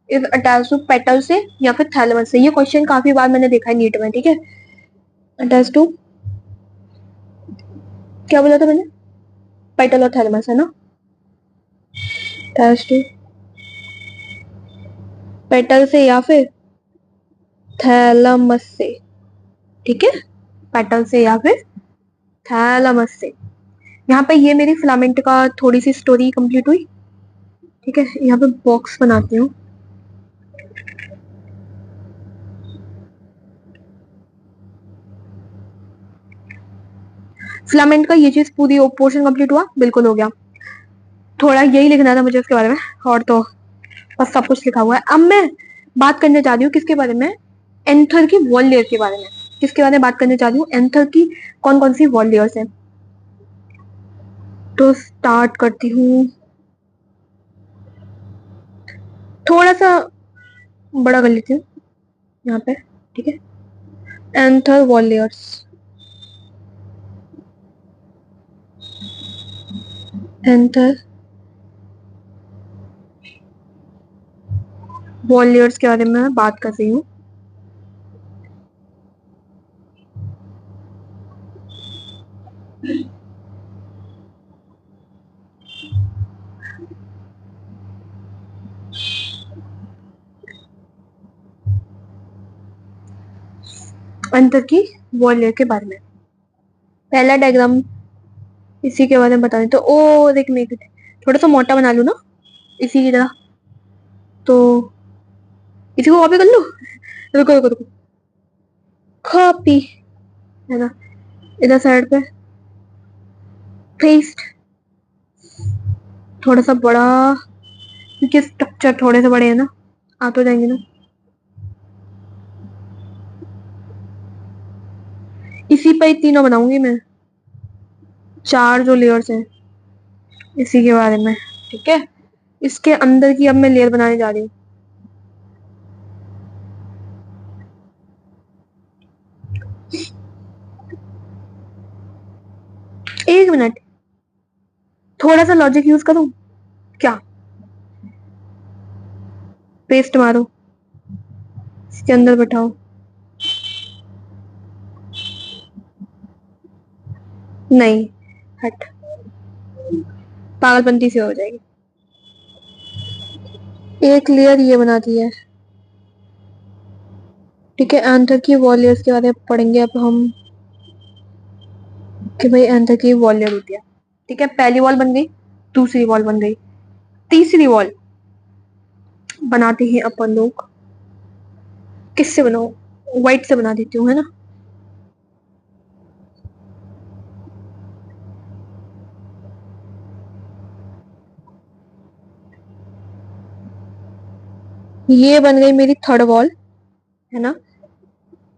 इज अटैच टू पेटल से या फिर थैलेमस से। ये क्वेश्चन काफी बार मैंने देखा है नीट में, ठीक है। अटैच टू, क्या बोला था मैंने? पेटल और थैलेमस है ना। अटैच टू पेटल से या फिर थैलेमस से, ठीक है, पेटल से या फिर थैलेमस से। यहाँ पे ये मेरी फिलामेंट का थोड़ी सी स्टोरी कंप्लीट हुई, ठीक है। यहाँ पे बॉक्स बनाती हूँ। फिलामेंट का ये चीज पूरी पोर्शन कंप्लीट हुआ, बिल्कुल हो गया। थोड़ा यही लिखना था मुझे उसके बारे में, और तो बस सब कुछ लिखा हुआ है। अब मैं बात करने जा रही हूँ किसके बारे में? एंथर की वॉल लेयर के बारे में। किसके बारे में बात करने जा रही हूँ? एंथर की कौन कौन सी वॉल लेयर्स है। तो स्टार्ट करती हूँ, थोड़ा सा बड़ा कर लेती हूँ यहाँ पे, ठीक है। Anther wall layers, anther wall layers के बारे में बात कर रही हूँ। एंथर की वॉल लेयर के बारे में पहला डायग्राम इसी के बारे में बता रही। तो ओ देख, मैं थोड़ा सा मोटा बना लू ना इसी की तरह, तो इसी को कॉपी कर लू। रुको रुको रुको, कॉपी, है ना, इधर साइड पे पेस्ट, थोड़ा सा बड़ा, क्योंकि स्ट्रक्चर थोड़े से बड़े हैं ना, आ तो जाएंगे ना। इसी पे ही तीनों बनाऊंगी मैं, चार जो लेयर्स हैं इसी के बारे में, ठीक है। इसके अंदर की अब मैं लेयर बनाने जा रही हूँ। एक मिनट, थोड़ा सा लॉजिक यूज करूं क्या? पेस्ट मारो, इसके अंदर बैठाओ, नहीं, हट, पागलपंती से हो जाएगी। एक लेयर ये बना दी है, ठीक है। एंथर की वॉल लेयर्स के बारे में पढ़ेंगे अब हम, कि भाई एंथर की वॉल लेयर होती है, ठीक है। पहली वॉल बन गई, दूसरी वॉल बन गई, तीसरी वॉल बनाते हैं अपन लोग। किससे बनाओ? व्हाइट से बना देती हूँ, है ना। ये बन गई मेरी थर्ड वॉल, है ना।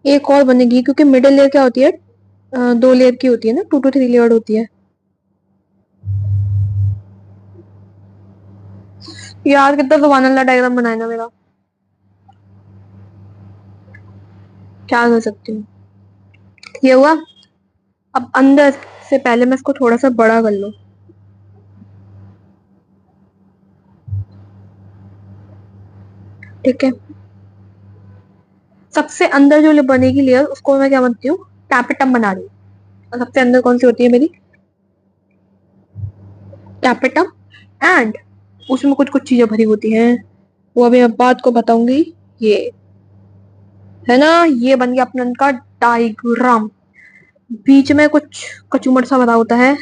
एक और बनेगी, क्योंकि मिडिल लेयर क्या होती है, दो लेयर की होती है ना, 2 to 3 लेयर होती है। यार कितना सुभान अल्लाह डायग्राम बनाया ना मेरा, क्या कर सकती हूँ। ये हुआ। अब अंदर से पहले मैं इसको थोड़ा सा बड़ा कर लूं, ठीक है। सबसे अंदर जो बनेगी लेयर उसको मैं क्या बनती हूँ? टैपेटम बना रही हूँ। और सबसे अंदर कौन सी होती है मेरी? टैपेटम। एंड उसमें कुछ कुछ चीजें भरी होती हैं, वो अभी मैं बात को बताऊंगी। ये है ना, ये बन गया अपना का डायग्राम। बीच में कुछ कचूमर सा बना होता है,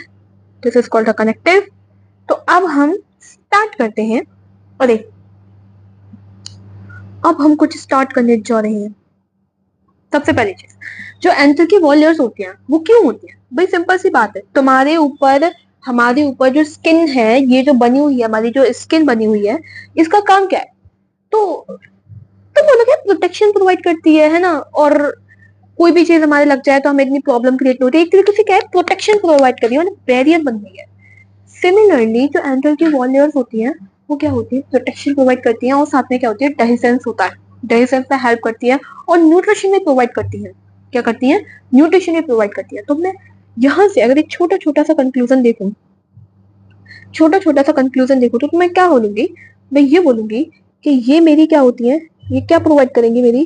this is called a connective. तो अब हम स्टार्ट करते हैं। अरे, अब हम कुछ स्टार्ट करने जा रहे हैं। सबसे पहली चीज, जो एंथर की वॉल लेयर्स होती हैं वो क्यों होती हैं? भाई सिंपल सी बात है, तुम्हारे ऊपर हमारे ऊपर जो स्किन है, ये जो बनी हुई है, हमारी जो स्किन बनी हुई है, इसका काम क्या है? तो बोलो क्या, प्रोटेक्शन प्रोवाइड करती है ना। और कोई भी चीज हमारे लग जाए तो हमें इतनी प्रॉब्लम क्रिएट नहीं होती, एक तरीके से क्या है, प्रोटेक्शन प्रोवाइड कर रही है, मतलब बैरियर बन रही है। सिमिलरली जो एंथर की वॉल लेयर्स होती हैं, वो क्या होती है, प्रोटेक्शन प्रोवाइड करती हैं, और साथ में क्या होती है, डेहिसेंस होता है, डेहिसेंस में हेल्प करती है, और न्यूट्रिशन भी प्रोवाइड करती है। क्या करती है? न्यूट्रिशन भी प्रोवाइड करती है। तो मैं यहाँ से अगर एक छोटा छोटा सा कंक्लूजन देखूं, छोटा छोटा सा कंक्लूजन देखूं, तो मैं क्या बोलूंगी? मैं ये बोलूंगी कि ये मेरी क्या होती है, ये क्या प्रोवाइड करेंगी, मेरी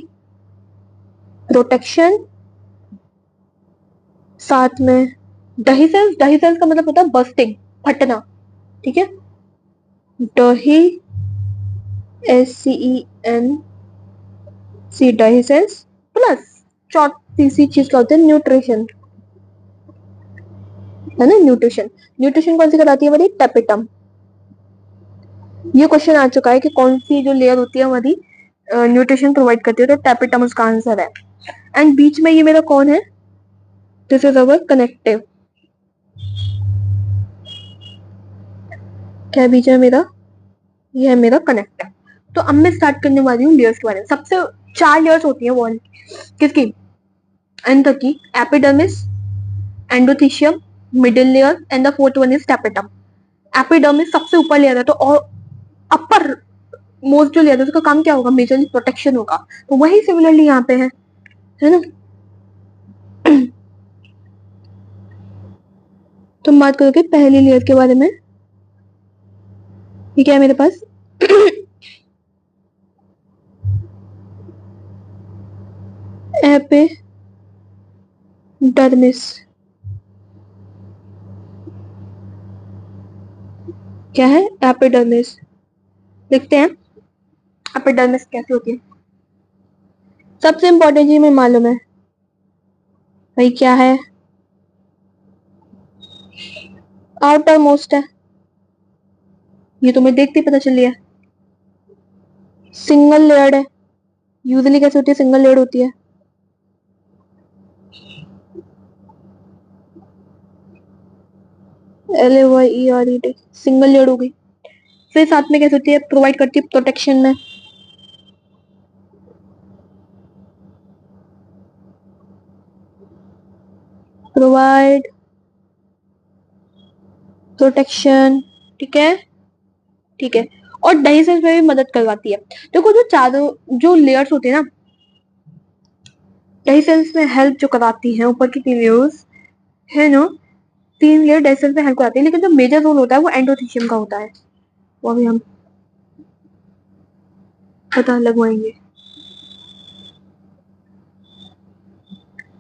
प्रोटेक्शन, साथ में डेहिसेंस। डेहिसेंस का मतलब होता है बस्टिंग, फटना, ठीक है। डही, SCEN, डाइसेंस, प्लस चौथी सी चीज क्या होती है, न्यूट्रिशन, है ना। न्यूट्रिशन, न्यूट्रिशन कौन सी कराती है हमारी? टेपिटम। ये क्वेश्चन आ चुका है कि कौन सी जो लेयर होती है हमारी न्यूट्रिशन प्रोवाइड करती है, तो टेपिटम उसका आंसर है। एंड बीच में ये मेरा कौन है? This is our connective. क्या है बीच में मेरा? ये है मेरा कनेक्टिव। तो अब मैं स्टार्ट करने वाली हूँ लेयर्स के बारे में। सबसे 4 लेयर्स होती है वॉल किसकी? एंथर की। Epidermis, endothecium, middle layer, and the fourth one is tapetum. Epidermis सबसे ऊपर लेयर है, तो और अपर मोस्ट जो लेयर है उसका काम क्या होगा? मेजरली प्रोटेक्शन होगा। तो वही सिमिलरली यहाँ पे है ना। तुम बात करोगे पहली लेयर के बारे में। ये क्या है मेरे पास? एपिडर्मिस। क्या है? एपिडर्मिस। देखते हैं एपिडर्मिस कैसे होती है। सबसे इंपॉर्टेंट चीज में मालूम है भाई, क्या है? आउटर मोस्ट है, ये तुम्हें देखते ही पता चल लिया। सिंगल लेयर्ड है। यूजली कैसे होती है? सिंगल लेयर्ड होती है। LAYERED, सिंगल लेयर्ड हो गई। फिर साथ में कैसे होती है? प्रोवाइड करती है प्रोटेक्शन में। प्रोवाइड प्रोटेक्शन, ठीक है, ठीक है। और डाइजेशन में भी मदद करवाती है। देखो जो चारों जो लेयर्स होती है ना, डाइजेशन में हेल्प जो कराती है, ऊपर की 3 लेयर्स है ना, 3 लेयर डाइजेशन में हेल्प कराती है, लेकिन जो मेजर रोल होता है वो एंडोथीशियम का होता है। वो अभी हम पता लगवाएंगे।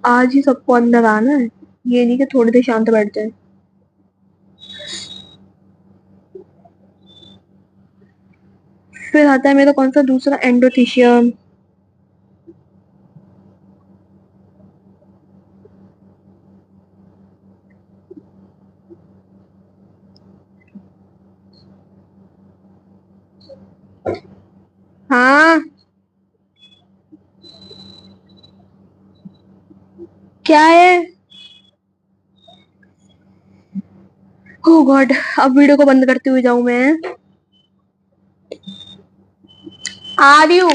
आज ही सबको अंदर आना है, ये नहीं कि थोड़ी देर शांत बैठ जाए। फिर आता है मेरा कौन सा? दूसरा, एंडोथीशियम। हाँ, क्या है? ओह गॉड, अब वीडियो को बंद करते हुए जाऊं मैं? आ रही हूँ।